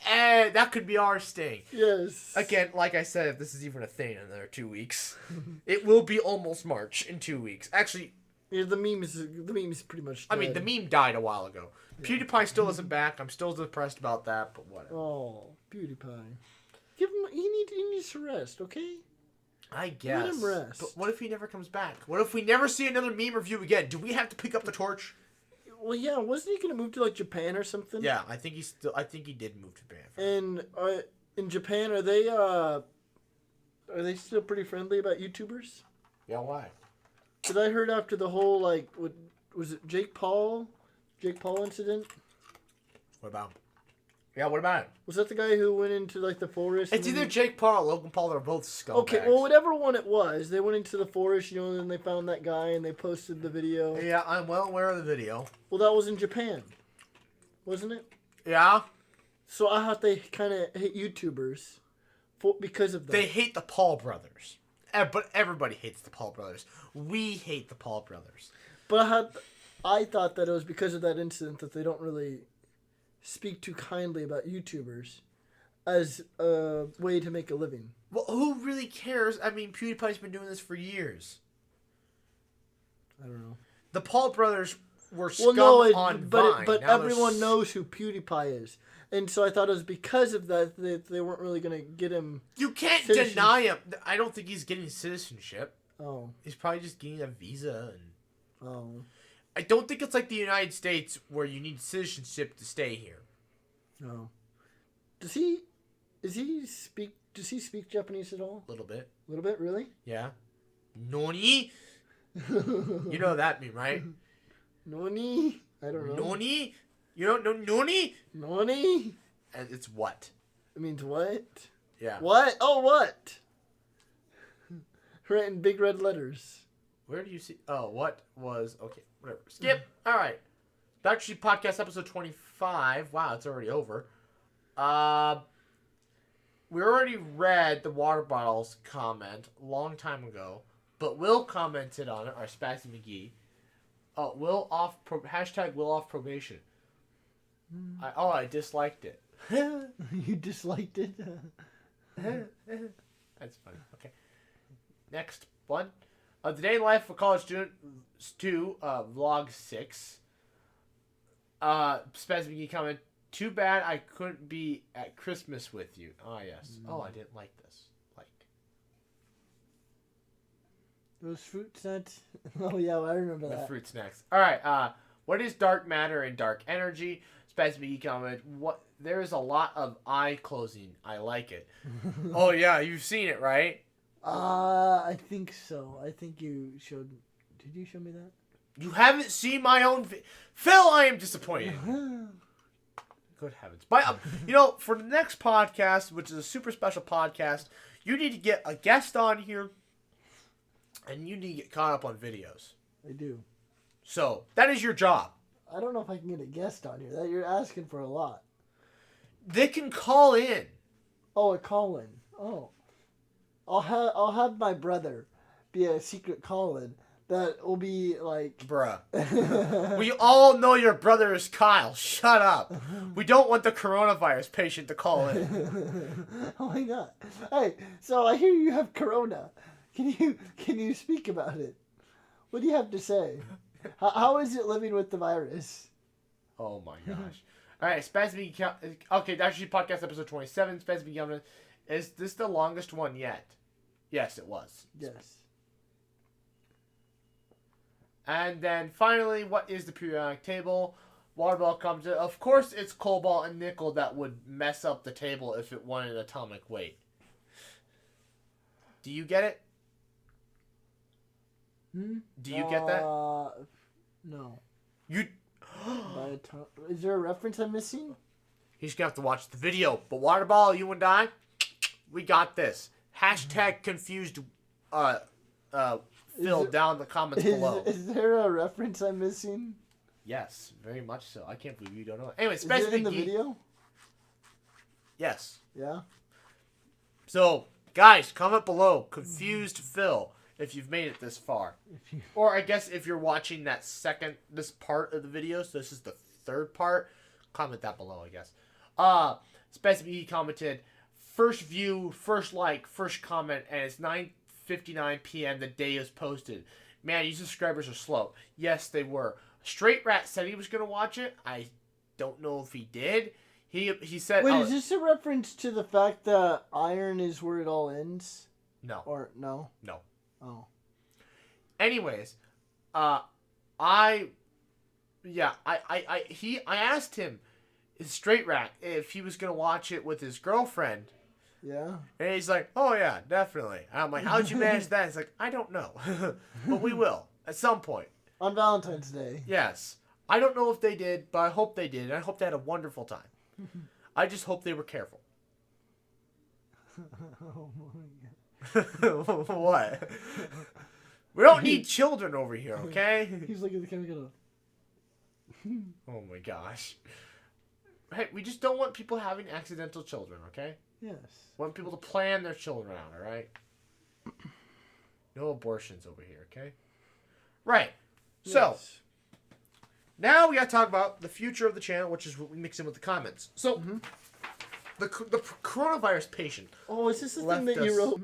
And that could be our sting. Yes. Again, like I said, if this is even a thing in another 2 weeks, it will be almost March in 2 weeks. Actually, yeah, the meme is pretty much dead. I mean, the meme died a while ago. PewDiePie still isn't back. I'm still depressed about that, but whatever. Oh, PewDiePie. Give him. He needs to rest. Okay. I guess. Let him rest. But what if he never comes back? What if we never see another meme review again? Do we have to pick up the torch? Well, yeah. Wasn't he gonna move to like Japan or something? Yeah, I think he did move to Japan. And in Japan, are they still pretty friendly about YouTubers? Yeah, why? Because I heard after the whole was it Jake Paul incident? What about him? Yeah, what about him? Was that the guy who went into like the forest? It's and either Jake Paul or Logan Paul. They're both scumbags. Okay, well, whatever one it was, they went into the forest, and then they found that guy and they posted the video. Yeah, I'm well aware of the video. Well, that was in Japan, wasn't it? Yeah. So I thought they kind of hate YouTubers because of that. They hate the Paul brothers. But everybody hates the Paul brothers. We hate the Paul brothers. But I thought that it was because of that incident that they don't really speak too kindly about YouTubers as a way to make a living. Well, who really cares? I mean, PewDiePie's been doing this for years. I don't know. The Paul brothers were scum on Vine. But Now everyone knows who PewDiePie is. And so I thought it was because of that they weren't really going to get him. You can't deny him. I don't think he's getting citizenship. Oh. He's probably just getting a visa. Oh. I don't think it's like the United States where you need citizenship to stay here. No. Does he speak Japanese at all? A little bit. A little bit, really? Yeah. Noni? You know that meme, right? Noni? I don't know. Noni? You don't know Noni? Noni? And it's what? It means what? Yeah. What? Oh, what? Right in big red letters. Where do you see? Oh, what was... Okay, whatever. Skip. All right. Dr. Sheep Podcast episode 25. Wow, it's already over. We already read the water bottles comment a long time ago. but Will commented on it. Our Spazzy McGee. Hashtag Will off probation. I disliked it. You disliked it? That's funny. Okay. Next one. The Day in Life of College Student 2, Vlog 6. Spaz McGee comment, too bad I couldn't be at Christmas with you. Oh, yes. Oh, I didn't like this. Like. Those fruit snacks? Oh, yeah, I remember The that. fruit snacks. All right. What is dark matter and dark energy? Spaz McGee comment, there is a lot of eye closing. I like it. Oh, yeah. You've seen it, right? I think so. I think you showed... Did you show me that? You haven't seen my own... Phil, I am disappointed. Good heavens. But, for the next podcast, which is a super special podcast, you need to get a guest on here, and you need to get caught up on videos. I do. So, that is your job. I don't know if I can get a guest on here. That you're asking for a lot. They can call in. Oh, a call-in. Oh. I'll have my brother be a secret call-in that will be like... Bruh. We all know your brother is Kyle. Shut up. We don't want the coronavirus patient to call in. Oh my god. Hey, so I hear you have corona. Can you speak about it? What do you have to say? How is it living with the virus? Oh my gosh. Alright, Spazzy. Okay, that's actually podcast episode 27. Spazzy. Is this the longest one yet? Yes, it was. Yes. And then finally, what is the periodic table? Waterball comes in. Of course, it's cobalt and nickel that would mess up the table if it wanted atomic weight. Do you get it? Do you get that? No. You. Is there a reference I'm missing? He's gonna have to watch the video. But Waterball, you and I, we got this. Hashtag confused. Phil down in the comments below. Is there a reference I'm missing? Yes, very much so. I can't believe you don't know it. Anyway, Is it in the video? Yes. Yeah. So, guys, comment below. Confused Phil, if you've made it this far. Or I guess if you're watching this part of the video, so this is the third part, comment that below, I guess. Specimen commented, first view, first like, first comment, and it's 9:59 p.m. the day it was posted. Man, you subscribers are slow. Yes, they were. Straight Rat said he was going to watch it. I don't know if he did. He said... Wait, is this a reference to the fact that iron is where it all ends? No. Or no? No. Oh. Anyways, I asked him, Straight Rat, if he was going to watch it with his girlfriend. Yeah. And he's like, oh yeah, definitely. And I'm like, how'd you manage that? He's like, I don't know. But we will, at some point. On Valentine's Day. Yes. I don't know if they did, but I hope they did. And I hope they had a wonderful time. I just hope they were careful. Oh my god. What? We don't need children over here, okay? He's looking at the camera. Oh my gosh. Hey, we just don't want people having accidental children, okay? Yes. We want people to plan their children out, alright? No abortions over here, okay? Right. So, Yes. now we got to talk about the future of the channel, which is what we mix in with the comments. So, the coronavirus patient. Oh, is this the left thing that us- you wrote?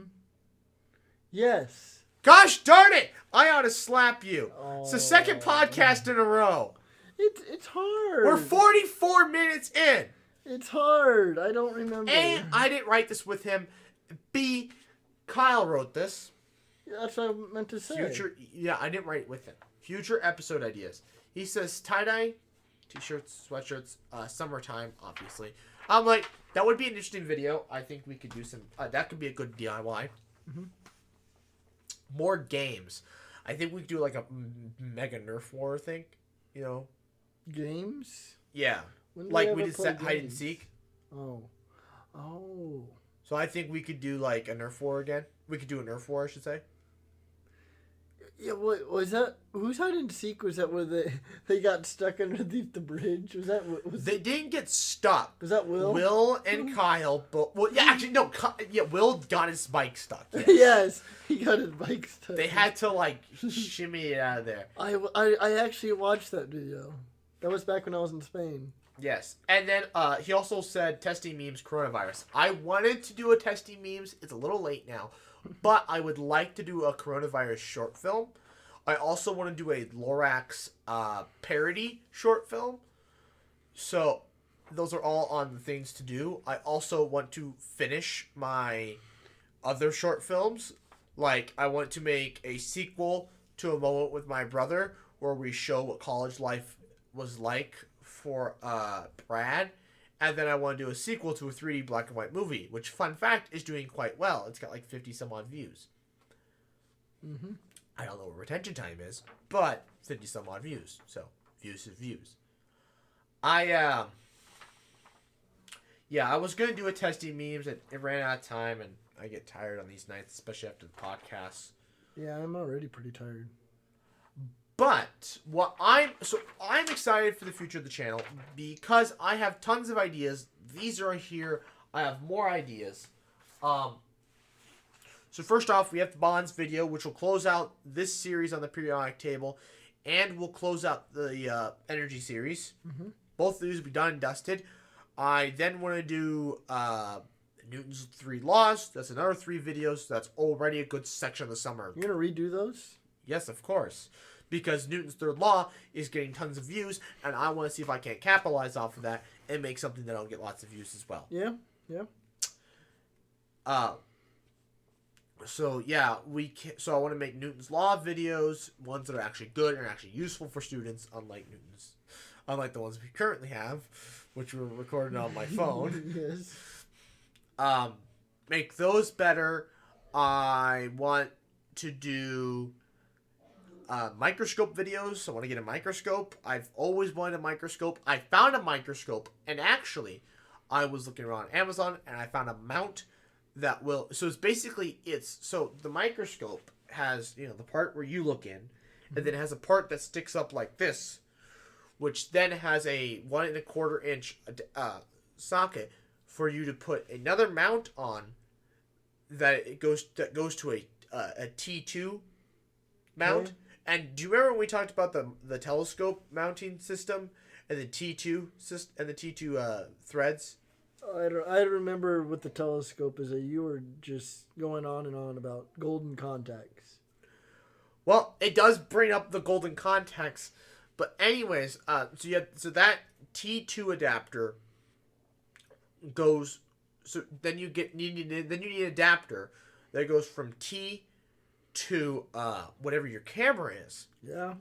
Yes. Gosh darn it! I ought to slap you. It's the Oh. second podcast in a row. It's hard. We're 44 minutes in. It's hard. I don't remember. A, I didn't write this with him. B, Kyle wrote this. That's what I meant to say. I didn't write it with him. Future episode ideas. He says tie-dye, t-shirts, sweatshirts, summertime, obviously. I'm like, that would be an interesting video. I think we could do some, that could be a good DIY. More games. I think we could do like a mega Nerf war thing, you know? Games? Yeah. When did Like ever we did play hide and games? seek. Oh. Oh. So I think we could do like a Nerf war again. We could do a Nerf war, I should say. Yeah, what was that? Whose hide and seek was that? Where they got stuck underneath the bridge? Was that? They didn't get stuck. Was that Will? Will and Kyle, but yeah, actually no. Yeah, Will got his bike stuck. Yes. Yes, he got his bike stuck. They had to like shimmy it out of there. I actually watched that video. That was back when I was in Spain. Yes, and then he also said testing memes coronavirus. I wanted to do a testing memes. It's a little late now, but I would like to do a coronavirus short film. I also want to do a Lorax parody short film. So those are all on the things to do. I also want to finish my other short films. Like I want to make a sequel to A Moment with My Brother where we show what college life was like for Brad, and then I want to do a sequel to a 3D black and white movie, which, fun fact, is doing quite well. It's got like 50 some odd views. Mm-hmm. I don't know what retention time is, but 50 some odd views. So views is views. I was gonna do a testing memes, and it ran out of time, and I get tired on these nights, especially after the podcasts. Yeah, I'm already pretty tired. But I'm excited for the future of the channel because I have tons of ideas. These are here. I have more ideas. So first off, we have the Bonds video, which will close out this series on the periodic table, and we'll close out the energy series. Mm-hmm. Both of these will be done and dusted. I then want to do Newton's 3 laws. That's another 3 videos. That's already a good section of the summer. You're gonna redo those? Yes, of course. Because Newton's third law is getting tons of views, and I want to see if I can't capitalize off of that and make something that'll get lots of views as well. Yeah, yeah. So yeah, so I want to make Newton's law videos, ones that are actually good and actually useful for students, unlike the ones we currently have, which were recorded on my phone. Yes. Make those better. I want to do microscope videos. I want to get a microscope. I've always wanted a microscope. I found a microscope, and actually, I was looking around Amazon, and I found a mount that will. So it's basically so the microscope has the part where you look in, and then it has a part that sticks up like this, which then has a 1 1/4 inch socket for you to put another mount on. That goes to a T2 mount. Okay. And do you remember when we talked about the telescope mounting system and the T2 threads? I remember with the telescope is that you were just going on and on about golden contacts. Well, it does bring up the golden contacts, but anyways, so that T2 adapter goes. So then you need an adapter that goes from T to whatever your camera is. Yeah.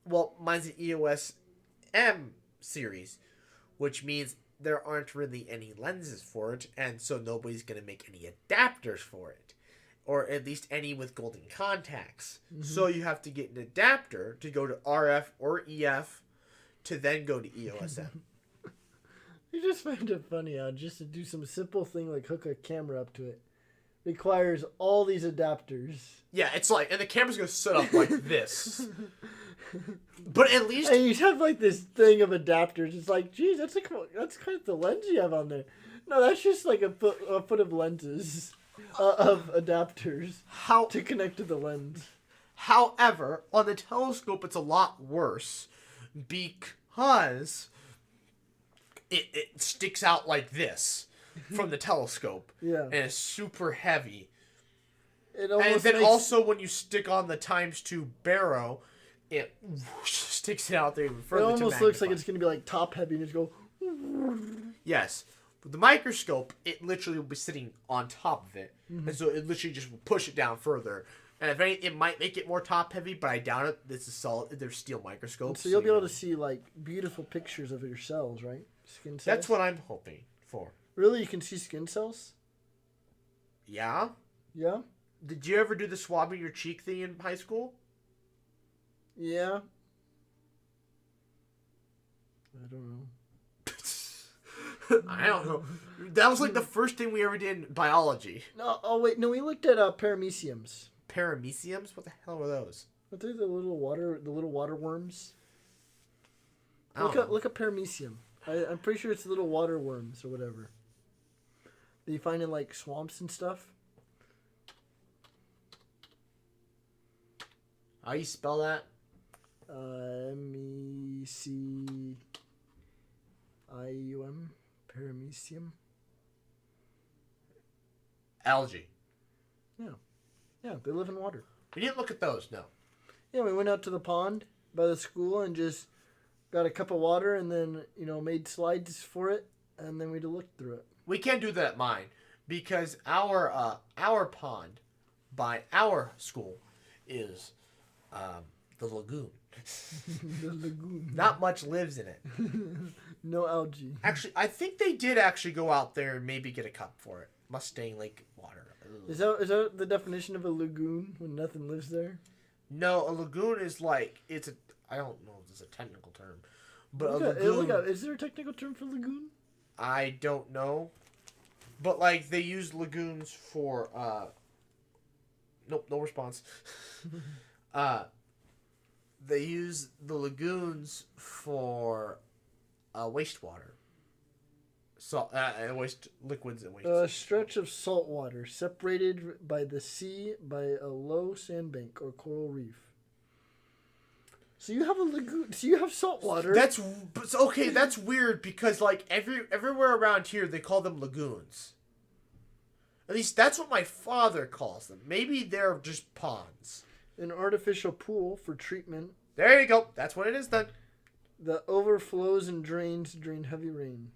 Well, mine's an EOS M series, which means there aren't really any lenses for it, and so nobody's going to make any adapters for it, or at least any with golden contacts. Mm-hmm. So you have to get an adapter to go to RF or EF to then go to EOS M. You just find it funny how just to do some simple thing like hook a camera up to it requires all these adapters. Yeah, it's like, and the camera's going to sit up like this. But at least... And you have like this thing of adapters. It's like, geez, that's kind of the lens you have on there. No, that's just like a foot of lenses of adapters to connect to the lens. However, on the telescope, it's a lot worse because it sticks out like this from the telescope. Yeah. And it's super heavy. And then also when you stick on the ×2 barrow, it sticks it out there even further. It almost looks like it's going to be like top heavy and just go. Yes. With the microscope, it literally will be sitting on top of it. Mm-hmm. And so it literally just will push it down further. And if anything, it might make it more top heavy, but I doubt it. This is solid. They're steel microscopes. So you'll be able to see like beautiful pictures of your cells, right? Skin cells. That's what I'm hoping for. Really? You can see skin cells? Yeah. Yeah? Did you ever do the swabbing your cheek thing in high school? Yeah. I don't know. I don't know. That was like the first thing we ever did in biology. No, oh wait, no, we looked at parameciums. parameciums? What the hell are those? Are they the little water worms? I don't know. Look up paramecium. I'm pretty sure it's little water worms or whatever. That you find in like swamps and stuff. How you spell that? MECIUM. Paramecium. Algae. Yeah, they live in water. We didn't look at those, no. Yeah, we went out to the pond by the school and just got a cup of water and then, made slides for it and then we looked through it. We can't do that at mine because our pond by our school is the lagoon. The lagoon. Not much lives in it. No algae. Actually, I think they did actually go out there and maybe get a cup for it. Mustang Lake water. Ugh. Is that the definition of a lagoon when nothing lives there? No, a lagoon is like I don't know if it's a technical term, but a Look lagoon. up. Is there a technical term for lagoon? I don't know, but like they use lagoons for nope, no response. They use the lagoons for wastewater. So waste liquids and waste. A stretch of salt water separated by the sea by a low sandbank or coral reef. So you have a lagoon. So you have salt water. That's okay. That's weird because like everywhere around here they call them lagoons. At least that's what my father calls them. Maybe they're just ponds. An artificial pool for treatment There you go. That's what it is then. that overflows and drains during heavy rain.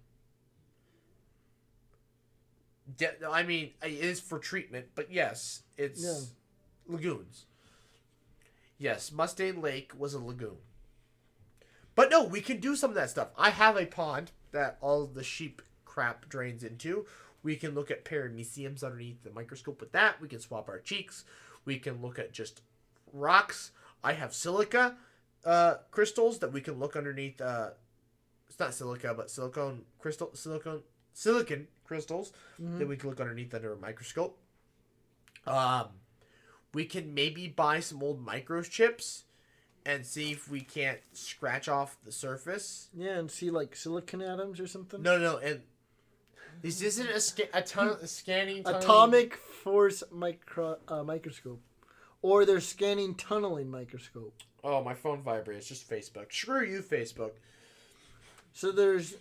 I mean, it is for treatment, but yes, it's lagoons. Yes, Mustang Lake was a lagoon. But no, we can do some of that stuff. I have a pond that all of the sheep crap drains into. We can look at parameciums underneath the microscope with that. We can swap our cheeks. We can look at just rocks. I have silica crystals that we can look underneath. It's not silica, but silicon crystals that we can look underneath under a microscope. We can maybe buy some old microchips and see if we can't scratch off the surface. Yeah, and see like silicon atoms or something. No, and this isn't a scanning tunneling. Atomic force microscope, or their scanning tunneling microscope. Oh, my phone vibrates. Just Facebook. Screw you, Facebook. So there's,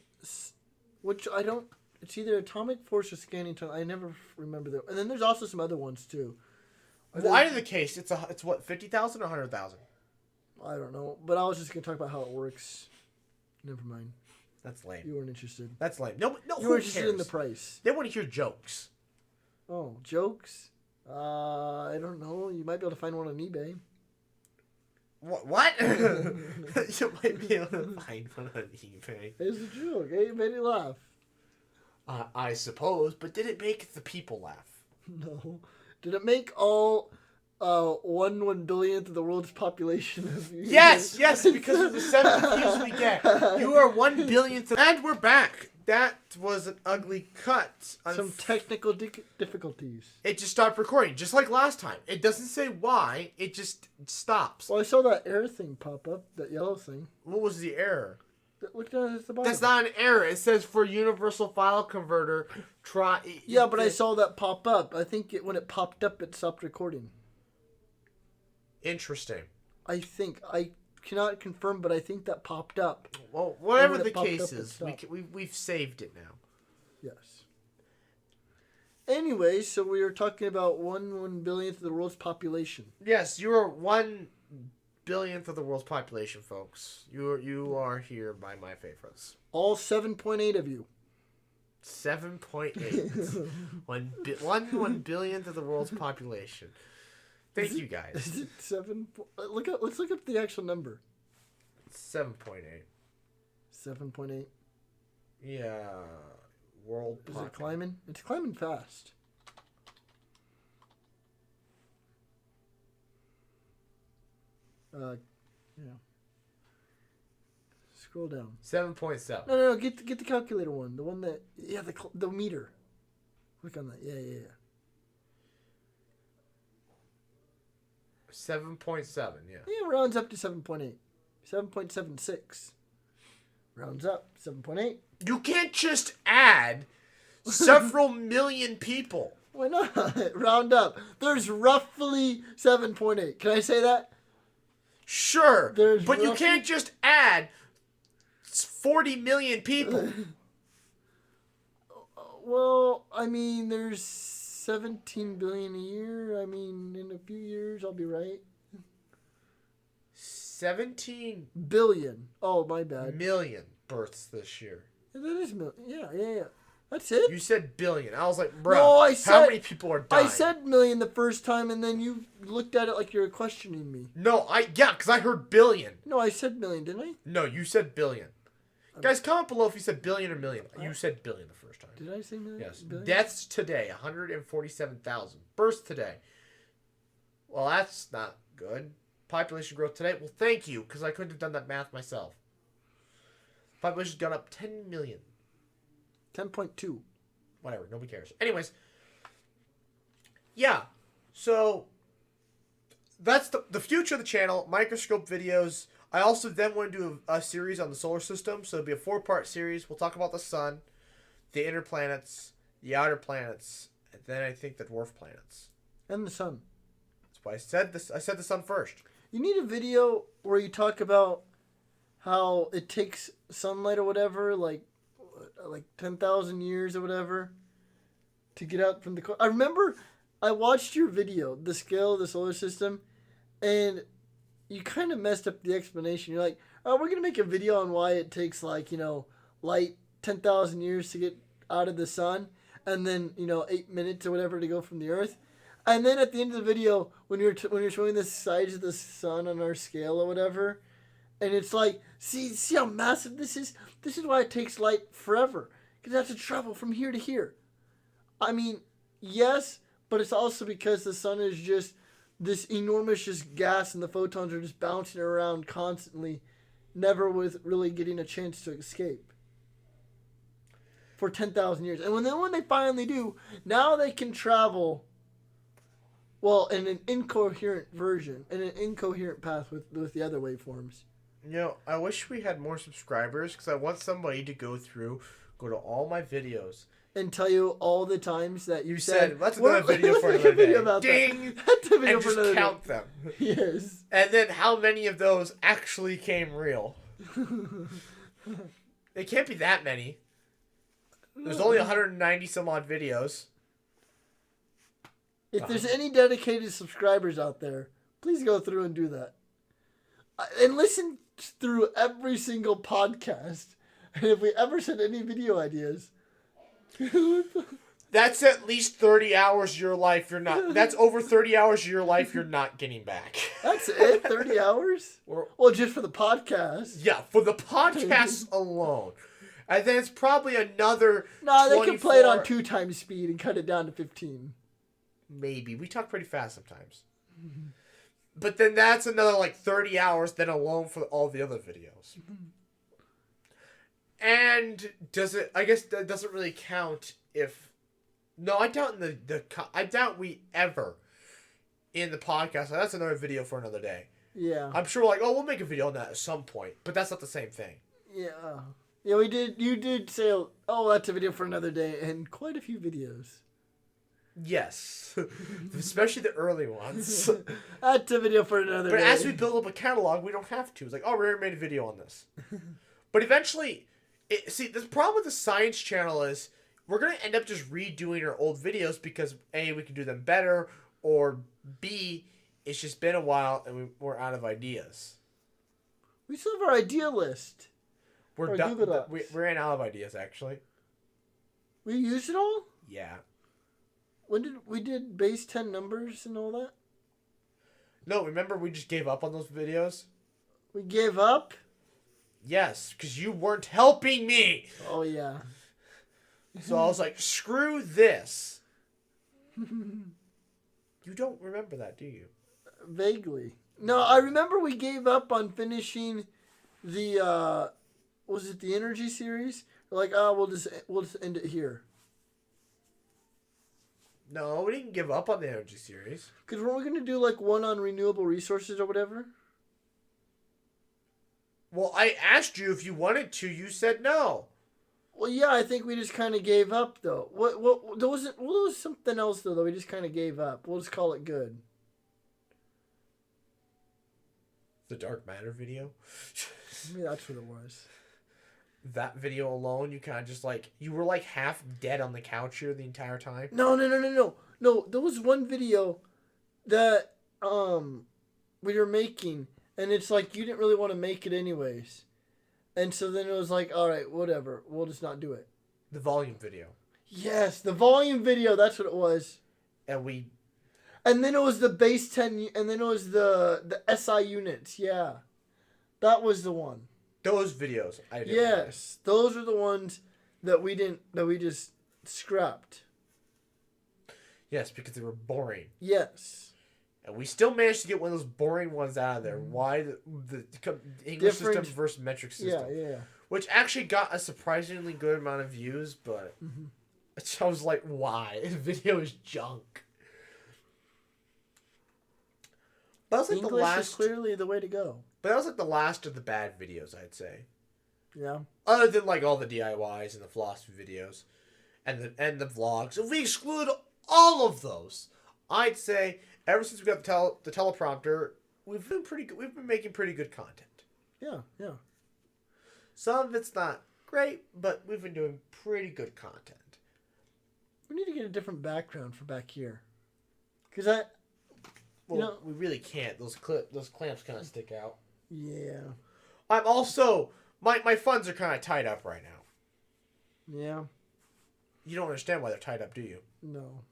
which I don't. It's either atomic force or scanning tunnel. I never remember that. And then there's also some other ones too. Why in the case? It's what 50,000 or 100,000? I don't know, but I was just gonna talk about how it works. Never mind. That's lame. You weren't interested. That's lame. No, You who were interested cares? in the price. They want to hear jokes. Oh, jokes? I don't know. You might be able to find one on eBay. What? You might be able to find one on eBay. It's a joke. It made me laugh. I suppose, but did it make the people laugh? No. Did it make all 1 billionth of the world's population of you? Yes, because of the 7 views we get. You are 1 billionth. And we're back. That was an ugly cut. Some technical difficulties. It just stopped recording, just like last time. It doesn't say why. It just stops. Well, I saw that error thing pop up, that yellow thing. What was the error? Look down at the bottom. That's not an error. It says for universal file converter, try. Yeah, but I saw that pop up. I think when it popped up, it stopped recording. Interesting. I think. I cannot confirm, but I think that popped up. Well, whatever when it the popped case up, it is, stopped. we've saved it now. Yes. Anyway, so we were talking about 1 billionth of the world's population. Yes, you are 1 billionth of the world's population, folks. You are here by my favorites. All 7.8 of you. 7.8. 1 billionth of the world's population. Thank you guys. Is it 7? Let's look up the actual number. 7.8. 7.8. Yeah. World Is population. it climbing? It's climbing fast. Yeah. Scroll down. 7.7. No. Get the calculator one. The one that the meter. Click on that. Yeah. 7.7, yeah. Yeah, rounds up to 7.8. 7.76. Rounds up, 7.8. You can't just add several million people. Why not? Round up. There's roughly 7.8. Can I say that? Sure, There's but you roughly- can't just add 40 million people. Well, I mean, there's 17 billion a year. I mean, in a few years, I'll be right. 17 Billion. Oh, my bad. million births this year. That is million. Yeah. That's it. You said billion. I was like, bro, No, I how said- many people are dying? I said million the first time, and then you looked at it like you were questioning me. No, because I heard billion. No, I said million, didn't I? No, you said billion. Guys, comment below if you said billion or million. You said billion the first time. Did I say million? Yes. Billion? Deaths today, 147,000. Births today. Well, that's not good. Population growth today. Well, thank you, because I couldn't have done that math myself. Population's gone up 10 million. 10.2. Whatever, nobody cares. Anyways, yeah. So that's the future of the channel. Microscope videos. I also then want to do a series on the solar system. So it'll be a 4-part series. We'll talk about the sun, the inner planets, the outer planets, and then I think the dwarf planets. And the sun. That's why I said this. I said the sun first. You need a video where you talk about how it takes sunlight or whatever, like 10,000 years or whatever, to get out from the core. I remember I watched your video, the scale of the solar system, and you kind of messed up the explanation. You're like, oh, we're going to make a video on why it takes, light 10,000 years to get out of the sun, and then, 8 minutes or whatever to go from the Earth. And then at the end of the video, when you're showing the size of the sun on our scale or whatever, and it's like, see how massive this is? This is why it takes light forever. Because it has to travel from here to here. I mean, yes, but it's also because the sun is just this enormous just gas and the photons are just bouncing around constantly, never with really getting a chance to escape. For 10,000 years. And when they finally do, now they can travel, well, in an incoherent version, in an incoherent path with the other waveforms. I wish we had more subscribers because I want somebody to go to all my videos. And tell you all the times that you said That's another video for another day. About Ding! That. That's a video And for just another count day. them. Yes. And then how many of those actually came real? It can't be that many. There's only 190 some odd videos. If there's any dedicated subscribers out there, please go through and do that. And listen through every single podcast. And if we ever send any video ideas... That's at least 30 hours of your life that's over 30 hours of your life you're not getting back. That's it? 30 hours? Well, just for the podcast. Yeah, for the podcast alone. And then it's probably another No, they can play it on 24 2 times speed and cut it down to 15. Maybe. We talk pretty fast sometimes. But then that's another 30 hours then alone for all the other videos. And I guess that doesn't really count if... No, I doubt I doubt we ever in the podcast. That's another video for another day. Yeah. I'm sure we'll make a video on that at some point, but that's not the same thing. Yeah. Yeah, we did. You did say, oh, that's a video for another day, and quite a few videos. Yes. Especially the early ones. That's a video for another But day. as we build up a catalog, we don't have to. It's like, oh, we already made a video on this. But eventually, the problem with the science channel is we're going to end up just redoing our old videos because A, we can do them better, or B, it's just been a while and we're out of ideas. We still have our idea list. We're Or done. Google Docs. We ran out of ideas, actually. We used it all? Yeah. When did we did base 10 numbers and all that? No, remember we just gave up on those videos? We gave up? Yes, because you weren't helping me. Oh, yeah. So I was like, screw this. You don't remember that, do you? Vaguely. No, I remember we gave up on finishing the, was it the energy series? We're like, we'll just end it here. No, we didn't give up on the energy series. Because weren't we going to do like one on renewable resources or whatever? Well, I asked you if you wanted to. You said no. Well, yeah, I think we just kind of gave up though. There was something else though that we just kind of gave up. We'll just call it good. The Dark Matter video. Maybe that's what it was. That video alone, you kind of just like you were like half dead on the couch here the entire time. No. There was one video that we were making, and it's like you didn't really want to make it anyways, and so then it was like, all right, whatever, we'll just not do it. The volume video. Yes, the volume video. That's what it was. And then it was the base 10, and then it was the SI units. Yeah, that was the one. those videos, I didn't. Yes, those are the ones that we just scrapped. Yes, because they were boring. Yes. And we still managed to get one of those boring ones out of there. Why the English system versus metric system? Yeah. Which actually got a surprisingly good amount of views, but I was like, why? This video is junk. But that was like English the last. is clearly the way to go. But that was like the last of the bad videos, I'd say. Yeah. Other than like all the DIYs and the philosophy videos, and the vlogs. If we exclude all of those, I'd say ever since we got the teleprompter, we've been pretty good. We've been making pretty good content. Yeah. Some of it's not great, but we've been doing pretty good content. We need to get a different background for back here, because we really can't. Those clamps kind of stick out. Yeah. I'm also my funds are kind of tied up right now. Yeah. You don't understand why they're tied up, do you? No.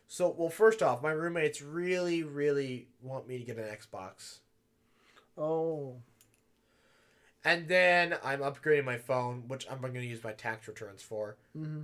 So, well, first off, my roommates really, really want me to get an Xbox. Oh. And then I'm upgrading my phone, which I'm going to use my tax returns for. Mm-hmm.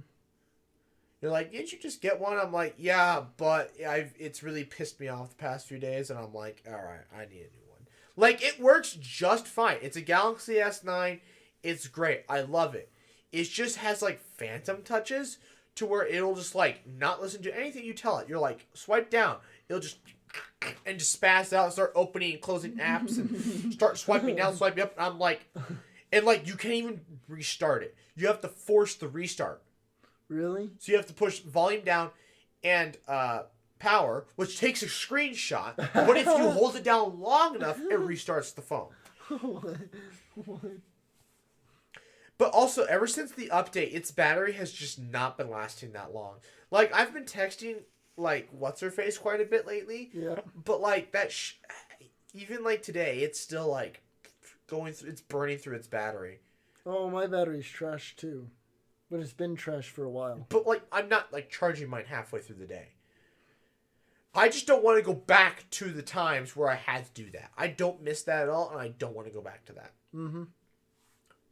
You're like, didn't you just get one? I'm like, yeah, but it's really pissed me off the past few days. And I'm like, all right, I need a new one. Like, it works just fine. It's a Galaxy S9. It's great. I love it. It just has, like, phantom touches to where it'll just, like, not listen to anything you tell it. You're like, swipe down. It'll just spaz out and start opening and closing apps and start swiping down, swiping up. And I'm like, you can't even restart it. You have to force the restart. Really? So you have to push volume down and power, which takes a screenshot. But if you hold it down long enough, it restarts the phone. What? But also, ever since the update, its battery has just not been lasting that long. Like, I've been texting, like, what's-her-face quite a bit lately. Yeah. But, like, even, like, today, it's still, like, it's burning through its battery. Oh, my battery's trash, too. But it's been trash for a while. But, like, I'm not, like, charging mine halfway through the day. I just don't want to go back to the times where I had to do that. I don't miss that at all, and I don't want to go back to that. Mm-hmm.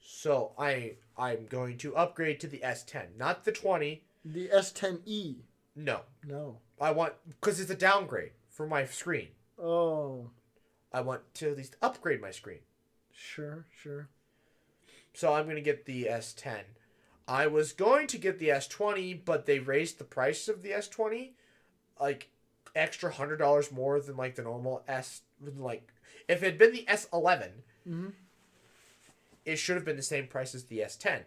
So I'm going to upgrade to the S10, not the 20. The S10e. No. No. I want, because it's a downgrade for my screen. Oh. I want to at least upgrade my screen. Sure. So I'm going to get the S10. I was going to get the S20, but they raised the price of the S20, like, extra $100 more than, like, the normal S. Like, if it had been the S11, it should have been the same price as the S10.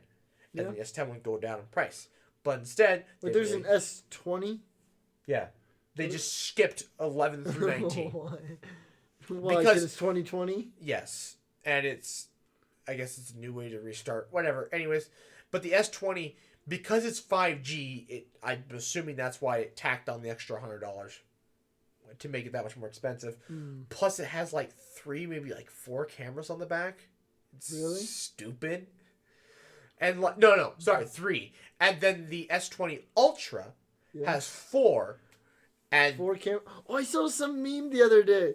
And the S10 would go down in price. But instead... But there's an S20? Yeah. They just skipped 11 through 19. Why? Because it's 2020? Yes. And I guess it's a new way to restart. Whatever. Anyways, but the S20, because it's 5G, I'm assuming that's why it tacked on the extra $100 to make it that much more expensive. Plus, it has like 3, maybe like 4 cameras on the back. It's really stupid. And sorry, 3. And then the S20 Ultra has 4. And 4 cameras. Oh, I saw some meme the other day,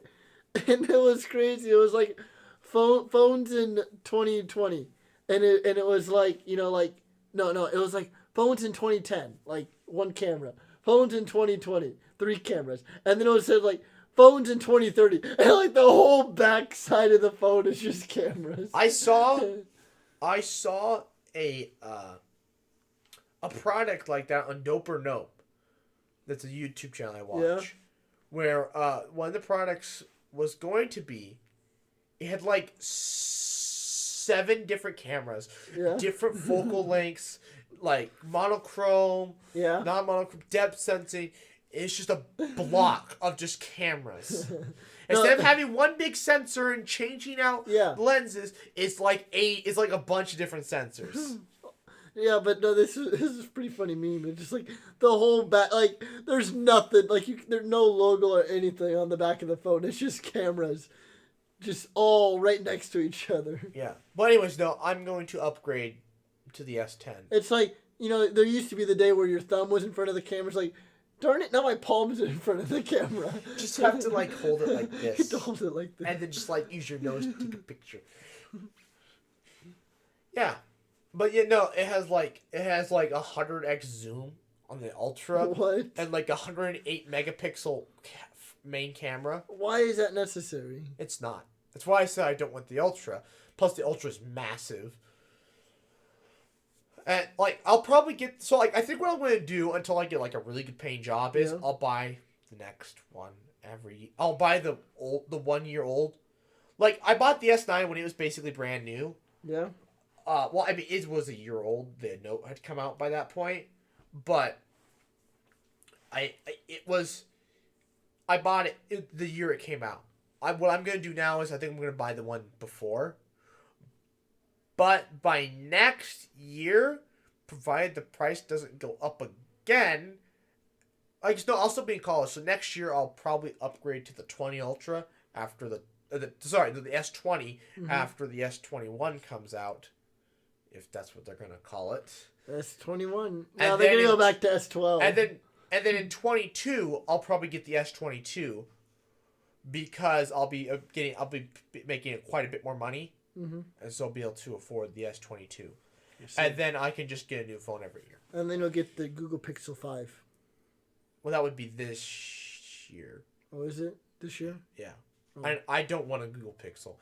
and it was crazy. It was like phones in 2020, and it was like, it was like phones in 2010, like 1 camera. Phones in 2020, 3 cameras, and then it was said like phones in 2030, and like the whole back side of the phone is just cameras. I saw a product like that on Dope or Nope, That's a YouTube channel I Yeah. watch. Where one of the products was going to be, it had like 7 different cameras, Yeah. different focal lengths, like monochrome, Yeah. non-monochrome, depth sensing. It's just a block of just cameras. No, Instead of having one big sensor and changing out Yeah. lenses, it's like a bunch of different sensors. Yeah, but no, this is a pretty funny meme. It's just like the whole back, like there's nothing, like there's no logo or anything on the back of the phone. It's just cameras, just all right next to each other. Yeah. But anyways, no, I'm going to upgrade to the S10. It's like, there used to be the day where your thumb was in front of the camera. It's like, darn it, now my palm's in front of the camera. Just have to like hold it like You have this. to hold it like this. And then just like use your nose to take a picture. Yeah. But it has like 100x zoom on the Ultra What? and like 108 megapixel main camera. Why is that necessary? It's not. That's why I said I don't want the Ultra. Plus the Ultra is massive. And like I'll probably get I think what I'm going to do until I get like a really good paying job is Yeah. I'll buy the next one I'll buy the 1 year old. Like I bought the S9 when it was basically brand new. Yeah. Well, I mean, it was a year old. The Note had come out by that point, but I bought it the year it came out. What I'm gonna do now is I think I'm gonna buy the one before. But by next year, provided the price doesn't go up again, I'll still be in college. So next year I'll probably upgrade to the 20 Ultra after the S20 after the S21 comes out. If that's what they're gonna call it. S21. And Now they're then gonna go in- back to S12. And then in 22, I'll probably get the S22 because I'll be making quite a bit more money, and so I'll be able to afford the S22. And then I can just get a new phone every year. And then you'll get the Google Pixel 5. Well, that would be this year. Oh, is it this year? Yeah. Oh. I don't want a Google Pixel.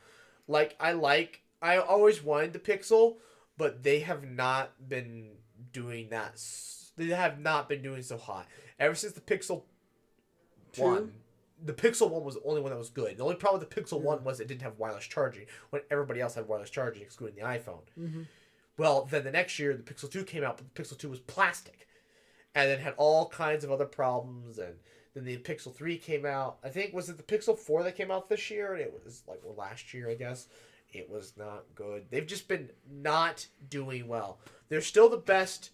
I always wanted the Pixel, but they have not been doing that. They have not been doing so hot. Ever since the Pixel 1. The Pixel 1 was the only one that was good. The only problem with the Pixel 1 was it didn't have wireless charging, when everybody else had wireless charging, excluding the iPhone. Mm-hmm. Well, then the next year, the Pixel 2 came out, but the Pixel 2 was plastic. And then had all kinds of other problems, and then the Pixel 3 came out. I think, was it the Pixel 4 that came out this year? And it was, last year, I guess. It was not good. They've just been not doing well. They're still the best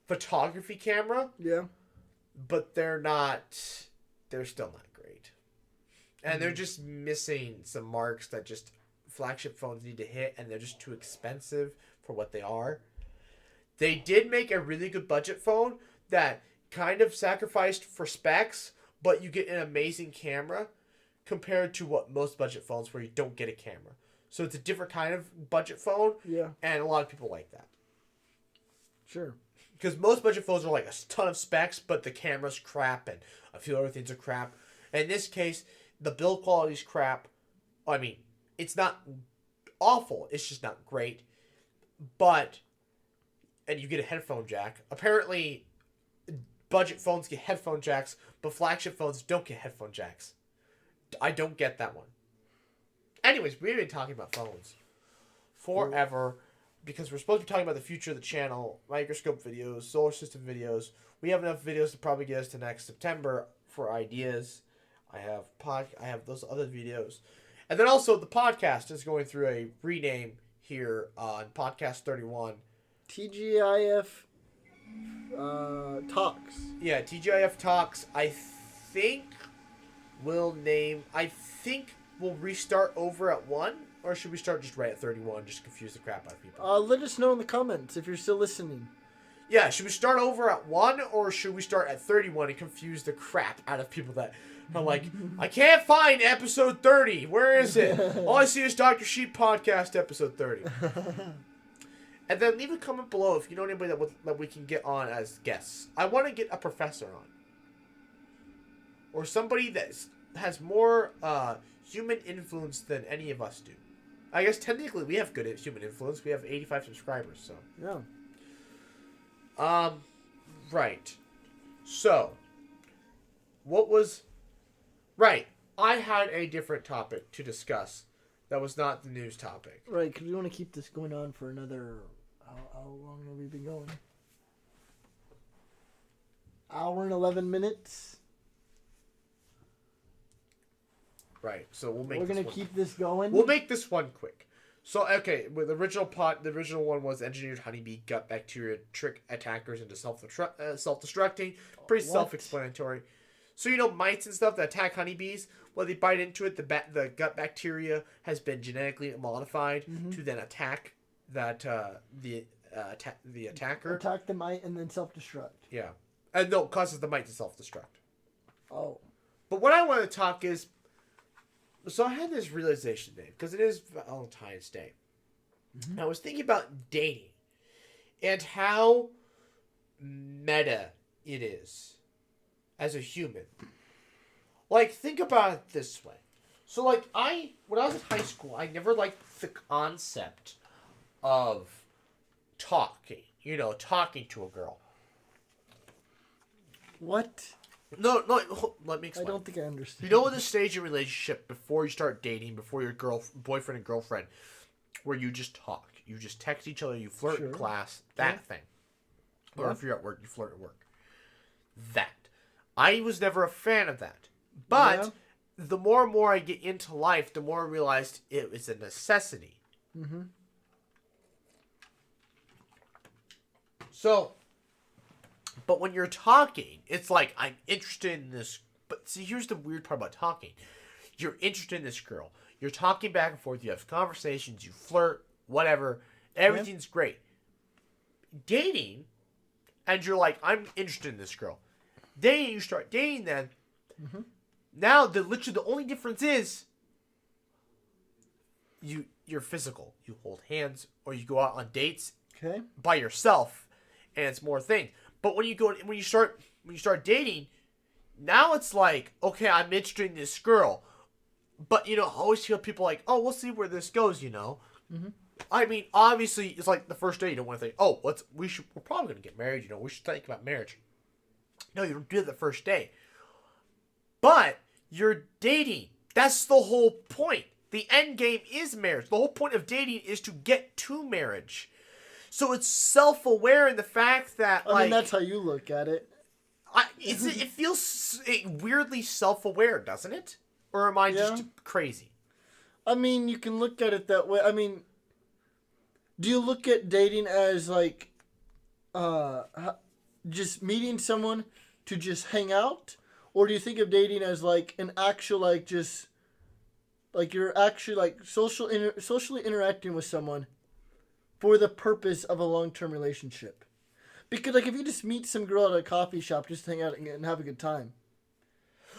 photography camera, Yeah. but they're still not great. And they're just missing some marks that just flagship phones need to hit, and they're just too expensive for what they are. They did make a really good budget phone that kind of sacrificed for specs, but you get an amazing camera compared to what most budget phones where you don't get a camera. So it's a different kind of budget phone, Yeah. and a lot of people like that. Sure. Because most budget phones are like a ton of specs, but the camera's crap and a few other things are crap. And in this case, the build quality's crap. I mean, it's not awful. It's just not great. And you get a headphone jack. Apparently, budget phones get headphone jacks, but flagship phones don't get headphone jacks. I don't get that one. Anyways, we've been talking about phones forever because we're supposed to be talking about the future of the channel, microscope videos, solar system videos. We have enough videos to probably get us to next September for ideas. I have those other videos. And then also the podcast is going through a rename here on Podcast 31. TGIF Talks. Yeah, TGIF Talks. I think we'll restart over at 1, or should we start just right at 31 just to confuse the crap out of people? Let us know in the comments if you're still listening. Yeah, should we start over at 1, or should we start at 31 and confuse the crap out of people that are like, I can't find episode 30. Where is it? All I see is Dr. Sheep Podcast episode 30. And then leave a comment below if you know anybody that we can get on as guests. I want to get a professor on. Or somebody that has more human influence than any of us do. I guess technically we have good human influence. We have 85 subscribers, so. Yeah. Right. So, what was... Right. I had a different topic to discuss that was not the news topic. Right, because we want to keep this going on for another... How long have we been going? Hour and 11 minutes. Right. So we'll make We're this going to one... keep this going. We'll make this one quick. So, okay, with the original one was engineered honeybee gut bacteria trick attackers into self-destructing. Pretty What? self-explanatory. So, mites and stuff that attack honeybees, when they bite into it, the gut bacteria has been genetically modified to then attack the attacker. Attack the mite and then self-destruct. Yeah. And no, it causes the mite to self-destruct. Oh. But what I want to talk is... So I had this realization, Dave, because it is Valentine's Day. And I was thinking about dating and how meta it is as a human. Like, think about it this way. So, like, when I was in high school, I never liked the concept of talking to a girl. What? No, let me explain. I don't think I understand. You know, in the stage of relationship before you start dating, before your boyfriend and girlfriend, where you just talk, you just text each other, you flirt in class, that thing. Or if you're at work, you flirt at work. That. I was never a fan of that. But the more and more I get into life, the more I realized it was a necessity. So, but when you're talking, it's like, I'm interested in this. But see, here's the weird part about talking. You're interested in this girl. You're talking back and forth. You have conversations. You flirt. Whatever. Everything's great. Dating, and you're like, I'm interested in this girl. Then you start dating them. Now, literally the only difference is you're physical. You hold hands, or you go out on dates by yourself, and it's more things. But when you start dating, now it's like, okay, I'm interested in this girl. But I always feel people like, oh, we'll see where this goes, I mean, obviously, it's like the first day. You don't want to think, oh, we're probably gonna get married. We should think about marriage. No, you don't do it the first day. But you're dating. That's the whole point. The end game is marriage. The whole point of dating is to get to marriage. So it's self-aware in the fact that, I mean, that's how you look at it. It feels weirdly self-aware, doesn't it? Or am I just crazy? I mean, you can look at it that way. I mean, do you look at dating as like, just meeting someone to just hang out, or do you think of dating as like an actual like just like you're actually like socially interacting with someone for the purpose of a long-term relationship? Because like if you just meet some girl at a coffee shop, just hang out and have a good time.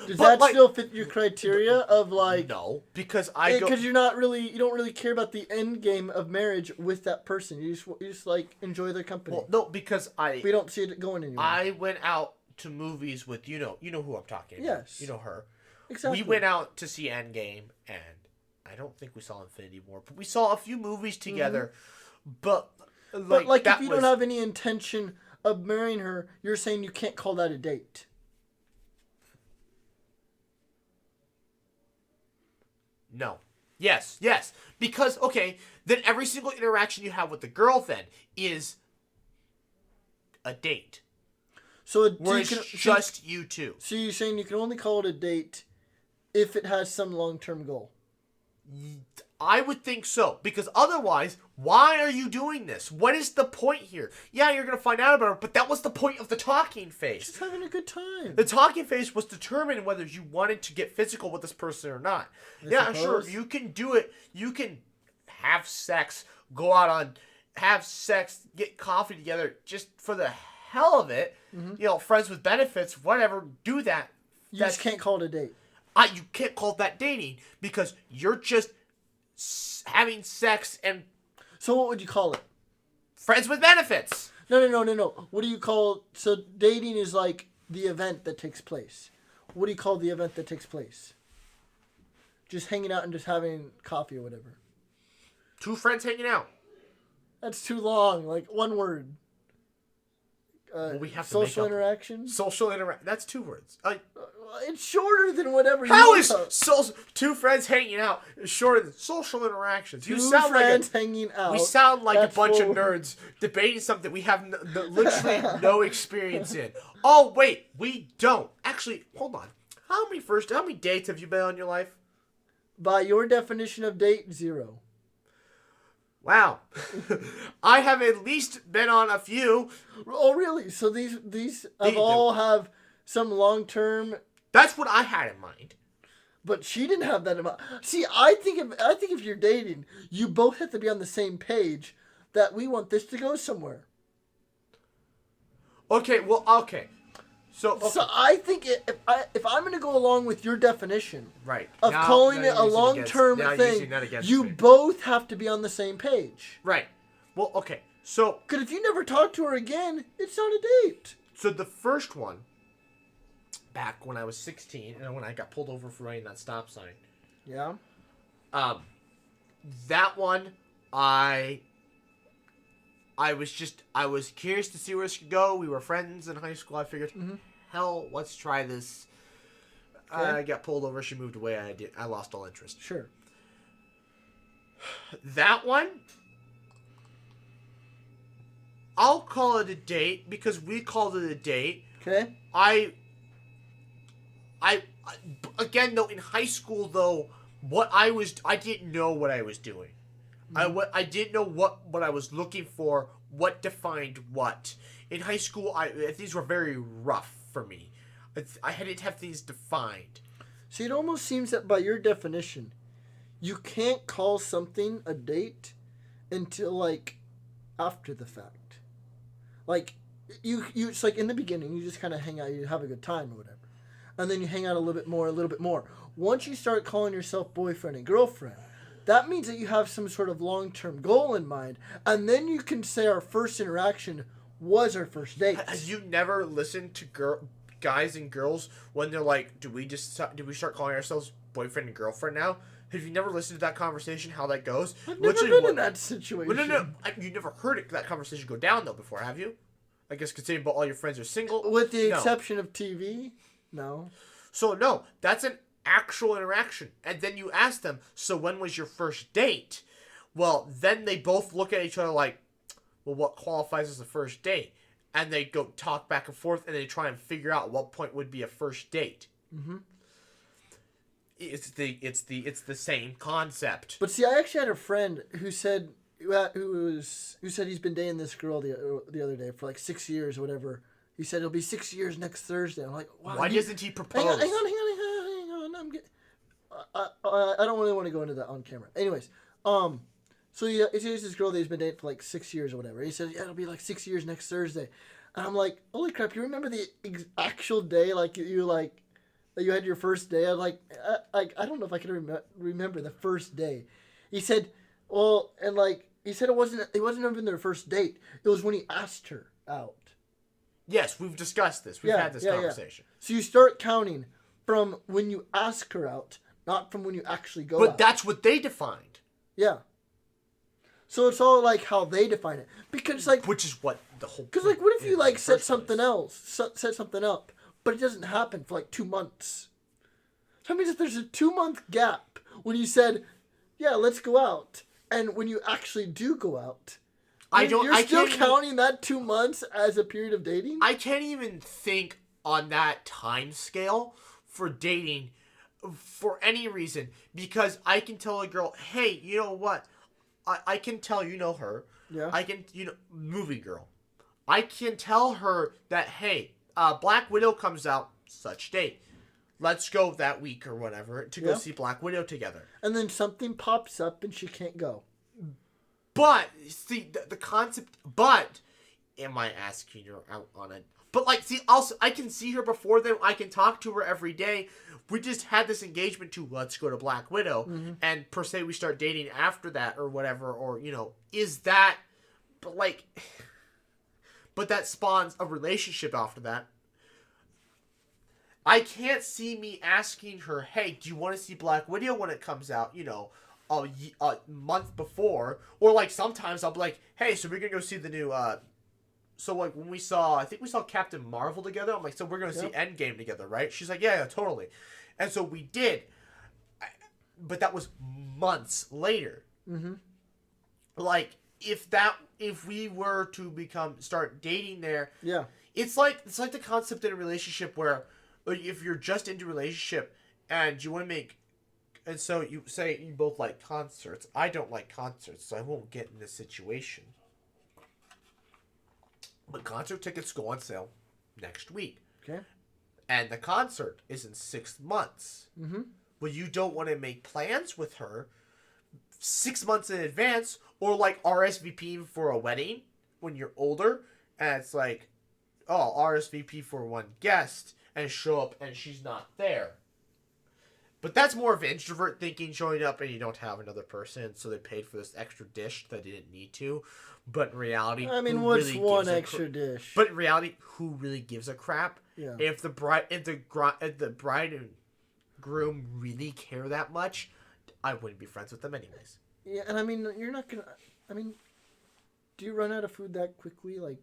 Does that still fit your criteria of like? No, because you don't really care about the end game of marriage with that person. You just like enjoy their company. Well, no, because we don't see it going anywhere. I went out to movies with you know who I'm talking about. Yes, you know her. Exactly. We went out to see Endgame, and I don't think we saw Infinity War, but we saw a few movies together. But like if you don't have any intention of marrying her, you're saying you can't call that a date. No. Yes. Because, okay, then every single interaction you have with the girl then is a date. So where it's just you two. So you're saying you can only call it a date if it has some long-term goal? I would think so. Because otherwise, why are you doing this? What is the point here? Yeah, you're going to find out about it, but that was the point of the talking phase. Just having a good time. The talking phase was determining whether you wanted to get physical with this person or not. Sure, you can do it. You can have sex, have sex, get coffee together just for the hell of it. Friends with benefits, whatever, do that. You just can't call it a date. You can't call that dating because you're just having sex and... So what would you call it? Friends with benefits. No. What do you call... So dating is like the event that takes place. What do you call the event that takes place? Just hanging out and just having coffee or whatever. Two friends hanging out. That's too long. Like one word. Well, we have to make social up- interaction. Social interaction. That's 2 words. It's shorter than whatever. How you is know. 2 friends hanging out shorter than social interactions? You Two sound friends like hanging out? we sound like a That's bunch of what- nerds debating something we have literally no experience in. Oh wait, we don't. Actually, hold on. How many dates have you been on in your life? By your definition of date, 0. Wow. I have at least been on a few. Oh, really? So these They all have some long term. That's what I had in mind. But she didn't have that in mind. See, I think if you're dating, you both have to be on the same page that we want this to go somewhere. Okay, well, okay. So I think if I'm going to go along with your definition right. of Now- calling now it a you're using long-term against- now you're using thing, that against you me. both have to be on the same page. Right. Well, okay. So Because if you never talk to her again, it's not a date. the first one, back when I was 16, and when I got pulled over for running that stop sign, Yeah. that one, I was curious to see where this could go. We were friends in high school. I figured, hell, let's try this. Okay. I got pulled over. She moved away. I lost all interest. Sure. That one, I'll call it a date because we called it a date. Okay. I again though in high school though I didn't know what I was doing. I didn't know what I was looking for, what defined what. In high school these were very rough for me. I didn't have things defined. See, it almost seems that by your definition, you can't call something a date until like after the fact. Like you it's like in the beginning you just kind of hang out, you have a good time or whatever, and then you hang out a little bit more. Once you start calling yourself boyfriend and girlfriend, that means that you have some sort of long-term goal in mind, and then you can say our first interaction was our first date. Have you never listened to guys and girls when they're like, do we start calling ourselves boyfriend and girlfriend now? Have you never listened to that conversation, how that goes? I've never been in that situation. Well, no. You never heard that conversation go down, though, before, have you? I guess considering all your friends are single. With the No. exception of TV, no. So, no, that's an actual interaction. And then you ask them, so when was your first date? Well, then they both look at each other like, well, what qualifies as a first date? And they go talk back and forth, and they try and figure out what point would be a first date. Mm-hmm. It's the same concept. But see, I actually had a friend who said who said he's been dating this girl the other day for like 6 years or whatever. He said it'll be 6 years next Thursday. I'm like, wow. Why doesn't he propose? Hang on. I don't really want to go into that on camera. Anyways, so he sees this girl that he's been dating for like 6 years or whatever. He says, yeah, it'll be like 6 years next Thursday. And I'm like, holy crap! You remember the actual day? Like you like. That you had your first day. I'm like, I don't know if I can remember the first day. He said, well, and like he said, it wasn't even their first date. It was when he asked her out. Yes, we've discussed this. We've had this conversation. So you start counting from when you ask her out, not from when you actually go out. But that's what they defined. Yeah. So it's all like how they define it, because like, Which is what the whole. because like, what if point you is like in the set first something place. else, set something up, but it doesn't happen for like 2 months. So that means if there's a 2-month gap when you said, yeah, let's go out, and when you actually do go out, you're still counting that 2 months as a period of dating? I can't even think on that time scale for dating for any reason, because I can tell a girl, hey, you know what? I can tell, you know her. Yeah. I can, movie girl. I can tell her that, hey, Black Widow comes out such date. Let's go that week or whatever to go see Black Widow together. And then something pops up and she can't go. But, see, the concept, but, am I asking her out on it? But, like, see, also, I can see her before then. I can talk to her every day. We just had this engagement to, let's go to Black Widow. Mm-hmm. And, per se, we start dating after that or whatever. Or, is that, but, like, but that spawns a relationship after that. I can't see me asking her, hey, do you want to see Black Widow when it comes out, a month before? Or, like, sometimes I'll be like, hey, so we're going to go see the new so like when we saw, I think we saw Captain Marvel together. I'm like, so we're gonna see Endgame together, right? She's like, yeah, totally. And so we did, but that was months later. Mm-hmm. Like if we were to start dating there, Yeah. it's like the concept in a relationship where like, if you're just into a relationship and you want to make, and so you say you both like concerts. I don't like concerts, so I won't get in this situation. But concert tickets go on sale next week. Okay. And the concert is in 6 months. Mm-hmm. Well, you don't want to make plans with her 6 months in advance or like RSVP for a wedding when you're older. And it's like, oh, RSVP for one guest and show up and she's not there. But that's more of an introvert thinking, showing up and you don't have another person, so they paid for this extra dish that they didn't need to. But in reality, I mean, who what's really one gives a extra dish? But in reality, who really gives a crap? Yeah. If the bride and groom really care that much, I wouldn't be friends with them anyways. Yeah, and I mean, you're not gonna. I mean, do you run out of food that quickly? Like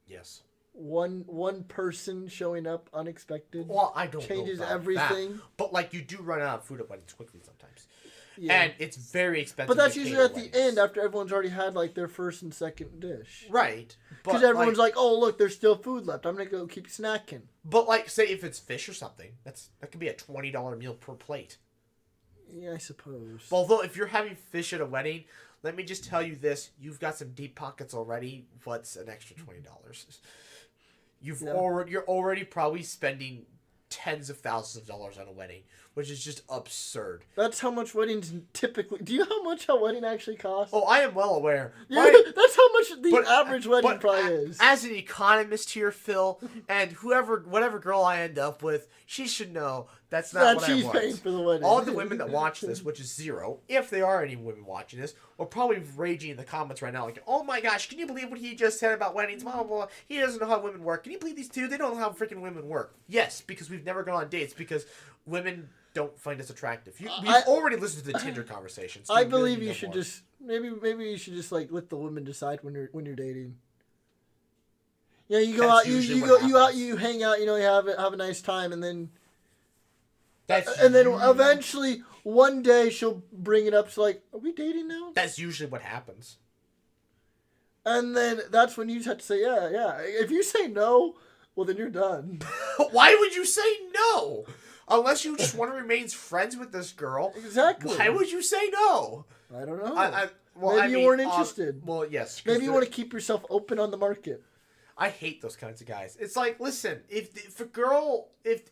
Yes. one person showing up unexpected Well, I don't changes know about everything. that, but like you do run out of food at weddings quickly sometimes, Yeah. and it's very expensive. But that's to usually cater at the weddings. end after everyone's already had like their first and second dish. right? Because But everyone's like, "Oh, look, there's still food left. I'm gonna go keep snacking." but like, say if it's fish or something, that could be a $20 meal per plate. Yeah, I suppose. Although if you're having fish at a wedding, let me just tell you this: you've got some deep pockets already. What's an extra $20? You're already probably spending tens of thousands of dollars on a wedding, which is just absurd. That's how much weddings typically. Do you know how much a wedding actually costs? Oh, I am well aware. Yeah, My- that's how much the but- average wedding but probably is. As an economist here, Phil, and whatever girl I end up with, she should know that's not That what she's I paying want. for the wedding. All the women that watch this, which is zero, if there are any women watching this, are probably raging in the comments right now, like, "Oh my gosh, can you believe what he just said about weddings? Blah blah blah. He doesn't know how women work. Can you believe these two? They don't know how freaking women work." Yes, because we've never gone on dates because women don't find us attractive. We've already listened to the Tinder conversations. I believe you should just maybe you should just like let the women decide when you're dating. Yeah, you go That's out, you usually go what you out, happens. you hang out, you know, you have a nice time, and then That's eventually one day she'll bring it up. So like, are we dating now? That's usually what happens. And then that's when you have to say yeah. If you say no, well then you're done. Why would you say no? Unless you just want to remain friends with this girl. Exactly. Why would you say no? I don't know. Maybe Maybe you weren't interested. Well, yes. 'cause Maybe you they're- want to keep yourself open on the market. I hate those kinds of guys. It's like, listen, if a girl, if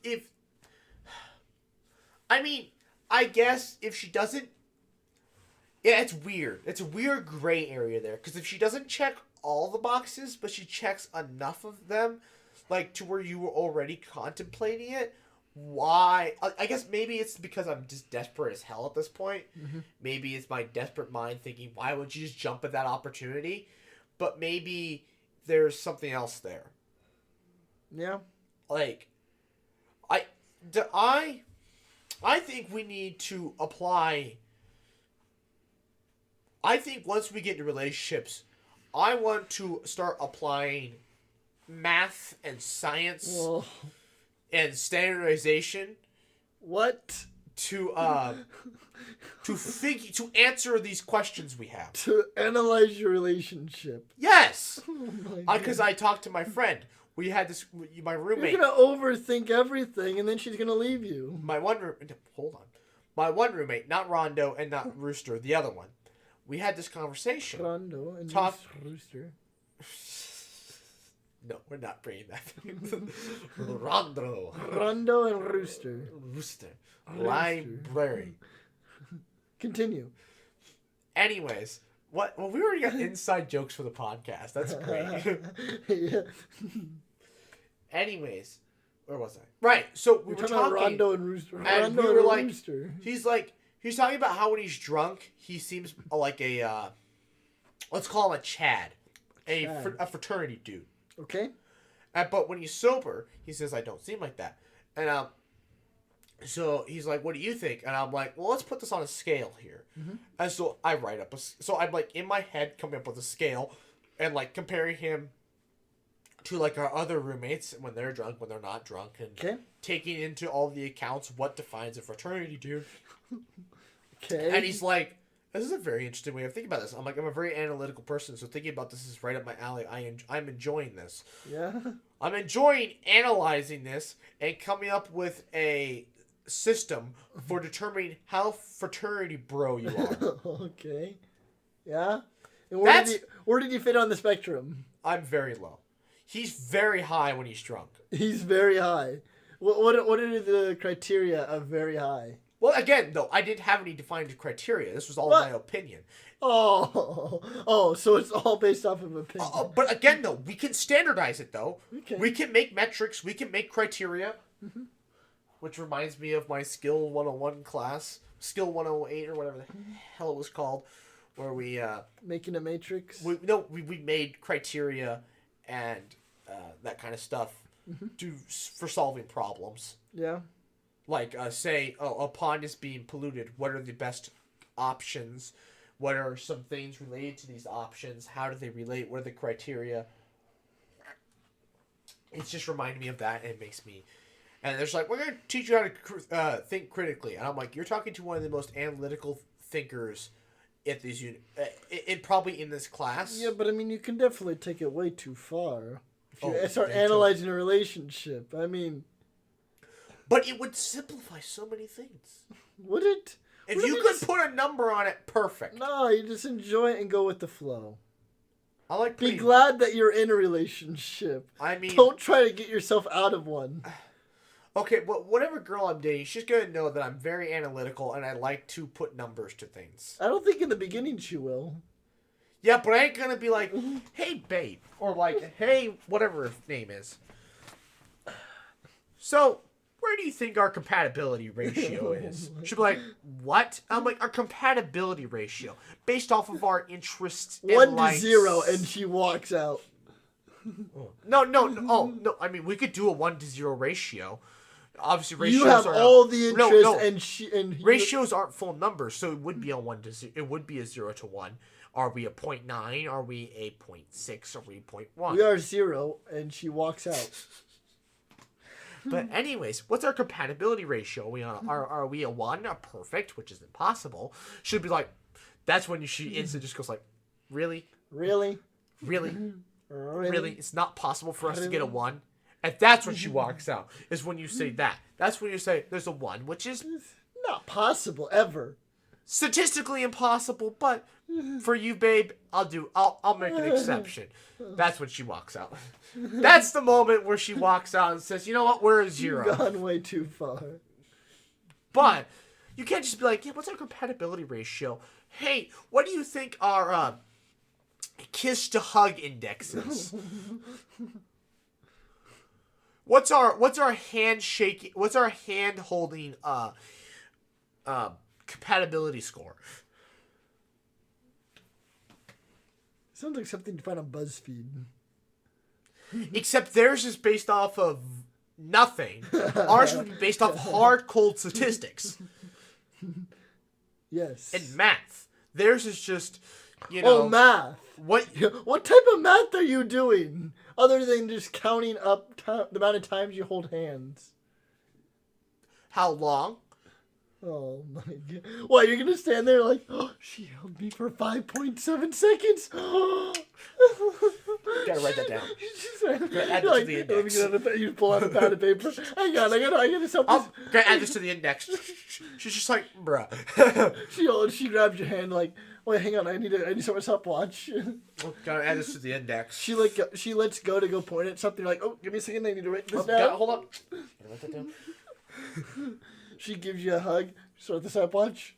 I mean, I guess if she doesn't, yeah, it's weird. It's a weird gray area there because if she doesn't check all the boxes, but she checks enough of them, like to where you were already contemplating it. Why? I guess maybe it's because I'm just desperate as hell at this point. Mm-hmm. Maybe it's my desperate mind thinking, why would you just jump at that opportunity? But maybe there's something else there. Yeah. Like, I think we need to apply. I think once we get into relationships, I want to start applying math and science Well, and standardization what? to answer these questions we have. To analyze your relationship. Yes, Oh my God. because I talked to my friend. We had this. My roommate. You're gonna overthink everything, and then she's gonna leave you. My one roommate, not Rondo and not Rooster, the other one. We had this conversation. Rondo and Talk- Rooster. No, we're not bringing that. Rondo. Rondo and Rooster. Rooster. Library. Continue. Anyways, what? Well, we already got inside jokes for the podcast. That's great. Yeah. Anyways, where was I? Right. So we We're were talking about talking. Rondo and Rooster. and Rondo we and were like, Rooster. he's talking about how when he's drunk, he seems like a, let's call him a Chad, Chad. a fraternity dude. Okay. But when he's sober, he says, I don't seem like that. And so he's like, what do you think? And I'm like, well, let's put this on a scale here. Mm-hmm. And so I write up so I'm like in my head coming up with a scale and like comparing him to like our other roommates when they're drunk, when they're not drunk, and Okay. taking into all the accounts what defines a fraternity, dude. Okay. And he's like, this is a very interesting way of thinking about this. I'm like, I'm a very analytical person, so thinking about this is right up my alley. I'm enjoying this. Yeah. I'm enjoying analyzing this and coming up with a system for determining how fraternity bro you are. Okay. Yeah. And That's- where did he fit on the spectrum? I'm very low. He's very high when he's drunk. He's very high. What are the criteria of very high? Well, again, though, I didn't have any defined criteria. This was all What? my opinion. Oh, so it's all based off of opinion. But again, though, we can standardize it, though. Okay. We can make metrics. We can make criteria. Which reminds me of my Skill 101 class. Skill 108 or whatever the hell it was called. Where we, Making a matrix. we made criteria and that kind of stuff for solving problems. Yeah. Like, say, a pond is being polluted. What are the best options? What are some things related to these options? How do they relate? What are the criteria? It's just reminding me of that, and it makes me... And there's like, we're going to teach you how to think critically. And I'm like, you're talking to one of the most analytical thinkers at these probably in this class. Yeah, but I mean, you can definitely take it way too far. If you Oh, start they do. analyzing a relationship, I mean, But it would simplify so many things. would it? If What you if could just- put a number on it, perfect. No, you just enjoy it and go with the flow. I like Be pretty... glad that you're in a relationship. I mean... Don't try to get yourself out of one. Okay, well, whatever girl I'm dating, she's gonna know that I'm very analytical and I like to put numbers to things. I don't think in the beginning she will. Yeah, but I ain't gonna be like, hey, babe. Or like, hey, whatever her name is. So, where do you think our compatibility ratio is? She'll be like, what? I'm like, our compatibility ratio. Based off of our interests and 1 to likes. 0, and she walks out. No. Oh, no. I mean, we could do a 1 to 0 ratio. Obviously, ratios You have are all the No, interest, no. and she and you- Ratios aren't full numbers, so it would be a 1 to 0. It would be a 0 to 1. Are we a 0.9? Are we a 0.6? Are we a 0.1? we are 0, and she walks out. But anyways, what's our compatibility ratio? Are we a 1? A perfect, which is impossible. Should be like, that's when she instantly just goes like, really? Really? Really? Really? Really? It's not possible for us to get a 1? And that's when she walks out, is when you say that. That's when you say there's a 1, which is Not possible, ever. statistically impossible, but for you, babe, I'll make an exception. That's when she walks out. That's the moment where she walks out and says, you know what, we're a 0. You've gone way too far. But you can't just be like, yeah, what's our compatibility ratio? Hey, what do you think our kiss to hug index is? What's our handshake? What's our hand holding compatibility score? Sounds like something you find on BuzzFeed. Except theirs is based off of nothing. Ours would be based off hard, cold statistics Yes. and math. Theirs is just, you know, Oh, math. what What type of math are you doing? Other than just counting up the amount of times you hold hands. how long? Oh my god. What, you're gonna stand there like, oh, she held me for 5.7 seconds? Gotta write that down. Add add that to the index. You pull out a pad of paper. Hang on, I gotta something. I'm gonna add this to the index. She's just like, bruh. She grabs your hand like, wait, hang on, I need some stopwatch. Gotta add this to the index. She lets go to go point at something like, oh, give me a second, I need to write this Oh, down. hold up. Gotta write that down. She gives you a hug. Start the stopwatch.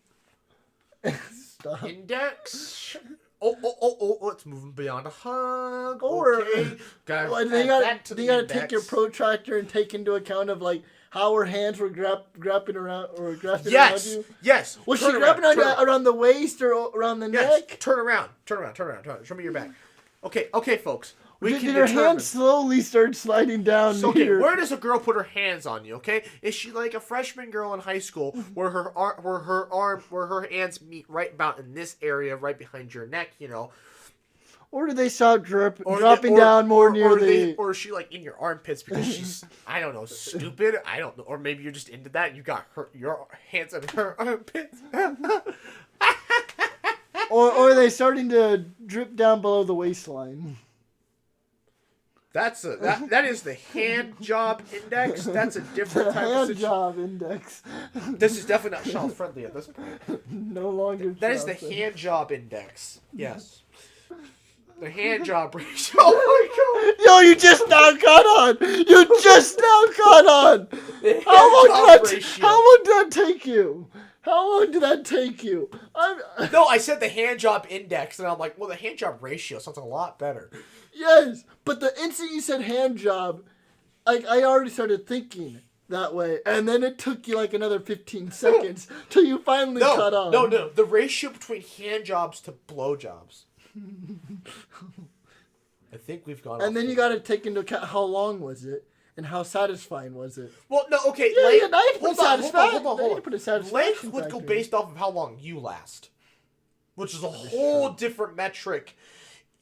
Stop. Index. Oh, it's moving beyond a hug. Or- okay. Gotta Well, add they that to gotta the take your index. protractor and take into account of like how her hands were grabbing around around Yes, you. yes. Was Turn she grabbing around, turn around the waist or around the Yes, neck? turn around. Show me your back. Okay, folks. We Did can her determine. hands slowly start sliding down So, okay, here? where does a girl put her hands on you? Okay, is she like a freshman girl in high school where her hands meet right about in this area, right behind your neck? You know, Or do they start Or dropping or- down more or- near or the... they- or is she like in your armpits because she's I don't know, stupid? I don't know. Or maybe you're just into that. You got your hands in her armpits. or are they starting to drip down below the waistline? That is the hand job index. That's a different type of Hand situation. job index. This is definitely not child friendly at this point. No longer. That is the child-friendly. hand job index. Yes. The hand job ratio. Oh my god. Yo, you just now got on. You just now got on. The How hand long job did that? ratio. How long did that take you? How long did that take you? No, I said the hand job index, and I'm like, well, the hand job ratio sounds a lot better. Yes, but the instant you said hand job, I already started thinking that way, and then it took you like another 15 seconds till you finally caught on. No. The ratio between hand jobs to blow jobs. I think we've gone. And then you got to take into account how long was it and how satisfying was it. Well, no, okay. Yeah, length, yeah, now you have to put hold on. now you have to put a satisfaction Length would go factor. based off of how long you last, which is a whole different metric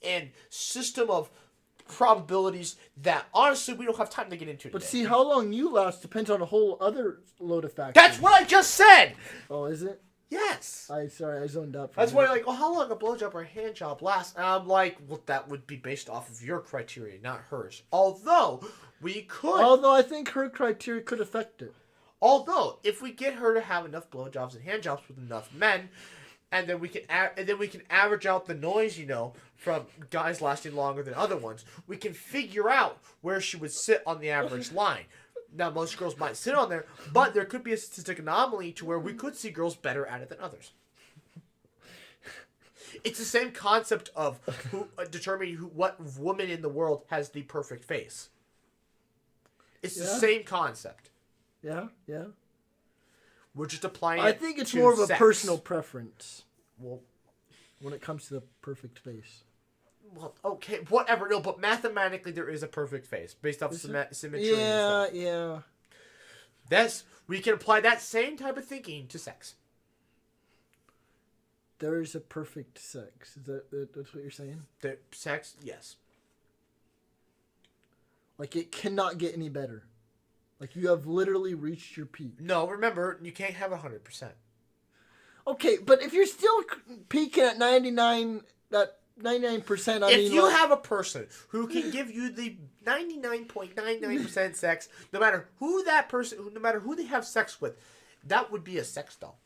and system of probabilities that honestly we don't have time to get into But today. see, how long you last depends on a whole other load of factors. That's what I just said. Oh, is it? Yes. I zoned out. For That's a why minute. you're like, well, how long a blowjob or a hand job lasts? And I'm like, well, that would be based off of your criteria, not hers. Although we could, Although I think her criteria could affect it. although if we get her to have enough blowjobs and hand jobs with enough men, and then we can average out the noise, from guys lasting longer than other ones. We can figure out where she would sit on the average line. Now, most girls might sit on there, but there could be a statistic anomaly to where we could see girls better at it than others. It's the same concept of determining what woman in the world has the perfect face. It's the Yeah. same concept. Yeah, yeah. We're just applying I it think it's to more of a sex. personal preference Well, when it comes to the perfect face. okay, whatever. No, but mathematically there is a perfect face based off symmetry and Yeah, stuff. yeah. We can apply that same type of thinking to sex. There is a perfect sex. Is that's what you're saying? The sex, yes. Like it cannot get any better. Like you have literally reached your peak. No, remember, you can't have 100%. Okay, but if you're still peaking at 99%, If you have a person who can give you the 99.99% sex, no matter who they have sex with, that would be a sex doll.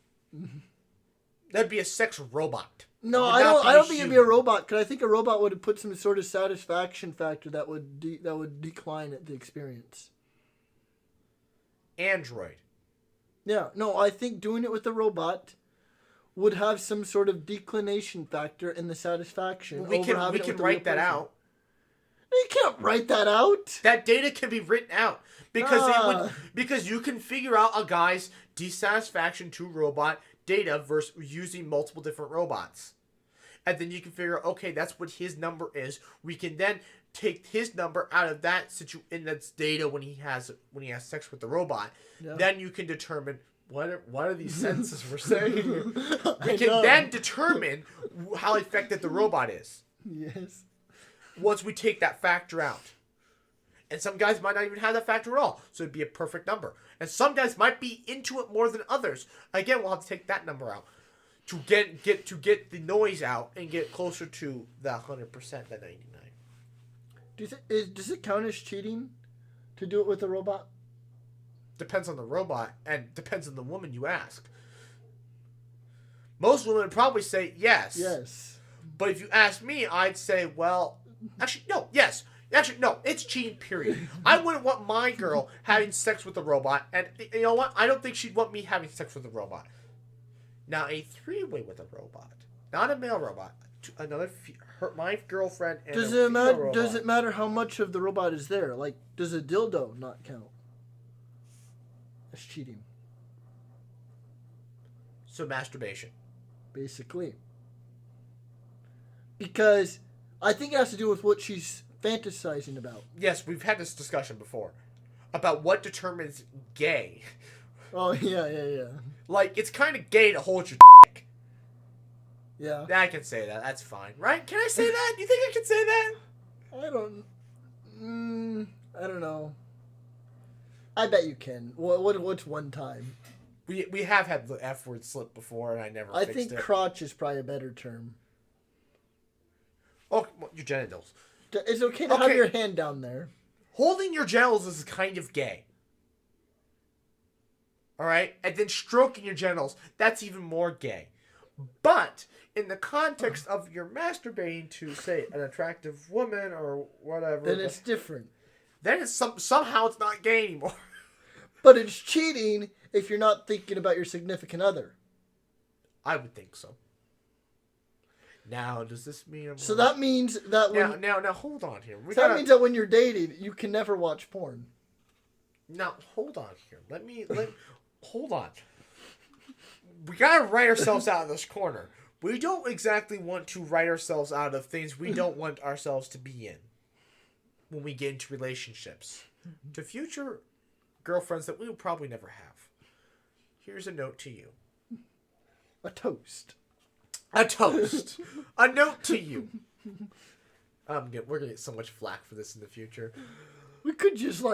That'd be a sex robot. No, It would I not don't think it'd be a human. robot. Because I think a robot would put some sort of satisfaction factor that would decline at the experience. Android. Yeah, no, I think doing it with a robot would have some sort of declination factor in the satisfaction. We over can having it with a write real that person. out. You can't write that out. That data can be written out because you can figure out a guy's dissatisfaction to robot data versus using multiple different robots. And then you can figure out, okay, that's what his number is. We can then take his number out of that in that's data when he has sex with the robot. Yeah. Then you can determine what are these sentences we're saying here. We I can know. then determine how effective the robot is Yes. once we take that factor out. And some guys might not even have that factor at all, so it'd be a perfect number. And some guys might be into it more than others. Again, we'll have to take that number out to get the noise out and get closer to the 100%, that 99. Does it count as cheating to do it with a robot? Depends on the robot and depends on the woman you ask. Most women would probably say yes. Yes. But if you ask me, I'd say, well, actually, no, yes. Actually, no, it's cheating, period. I wouldn't want my girl having sex with a robot, and you know what? I don't think she'd want me having sex with a robot. Now, a three-way with a robot, not a male robot, my girlfriend and Does a it female matter? robot. Does it matter how much of the robot is there? Like, does a dildo not count? That's cheating, So masturbation. basically. Because I think it has to do with what she's fantasizing about. Yes, we've had this discussion before about what determines gay. Oh yeah. Like, it's kind of gay to hold your dick. Yeah. I can say that. That's fine, right? Can I say that? You think I can say that? I don't know. I bet you can. What's one time? We have had the F word slip before, and I never I fixed think it. crotch is probably a better term. Oh, well, your genitals. It's okay to have Okay. your hand down there. Holding your genitals is kind of gay. Alright? And then stroking your genitals, that's even more gay. But, in the context of you're masturbating to, say, an attractive woman or whatever, Then it's different. then it's somehow it's not gay anymore. But it's cheating if you're not thinking about your significant other. I would think so. Now, does this mean... So that means that when Now, hold on here. that means that when you're dating, you can never watch porn. Now, hold on here. Hold on. We gotta write ourselves out of this corner. We don't exactly want to write ourselves out of things we don't want ourselves to be in when we get into relationships. To future girlfriends that we will probably never have. Here's a note to you. A toast. A toast. A note to you. We're gonna get so much flack for this in the future. We could just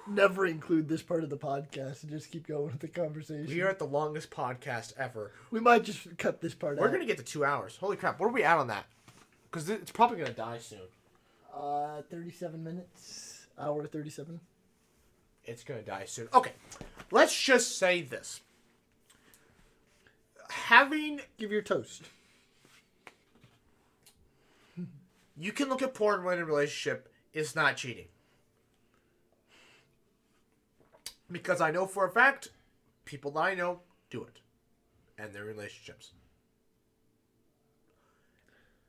never include this part of the podcast and just keep going with the conversation. We are at the longest podcast ever. We might just cut this part out. We're gonna get to 2 hours. Holy crap! What are we at on that? Because it's probably gonna die soon. 37 minutes. Hour 37. It's gonna die soon. Okay, let's just say this. Give your toast. You can look at porn when in a relationship is not cheating. Because I know for a fact, people that I know do it. And their relationships.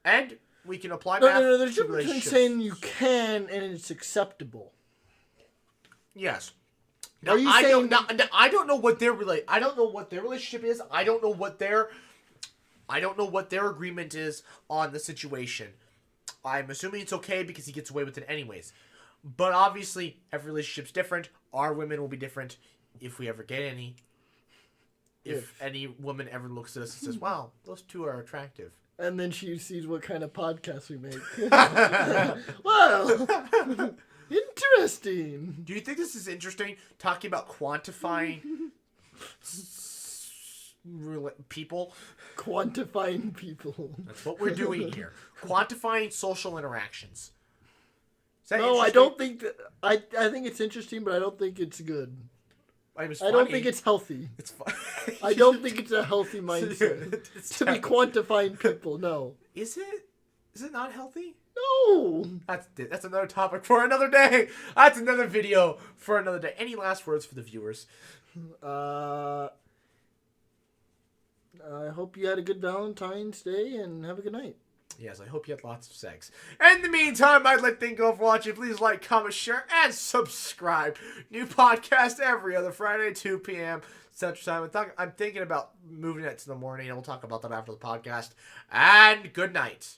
And we can apply math No. There's a to difference between relationships. saying you can and it's acceptable. Yes. Now, Are you I saying... I don't know what their I don't know what their relationship is. I don't know what their agreement is on the situation. I'm assuming it's okay because he gets away with it anyways. But obviously, every relationship's different. Our women will be different if we ever get any. If any woman ever looks at us and says, "Wow, those two are attractive." And then she sees what kind of podcast we make. Well, interesting. Do you think this is interesting? Talking about quantifying people. Quantifying people. That's what we're doing here. Quantifying social interactions. Is that No, I interesting? don't think that. I think it's interesting, but I don't think it's good. I don't think it's healthy. It's fun. I don't think it's a healthy mindset It's to be quantifying people. No. Is it? Is it not healthy? No. That's another topic for another day. That's another video for another day. Any last words for the viewers? I hope you had a good Valentine's Day and have a good night. Yes, I hope you had lots of sex. In the meantime, I'd like to thank you all for watching. Please like, comment, share, and subscribe. New podcast every other Friday, 2 p.m. Central Time. I'm thinking about moving it to the morning, and we'll talk about that after the podcast. And good night.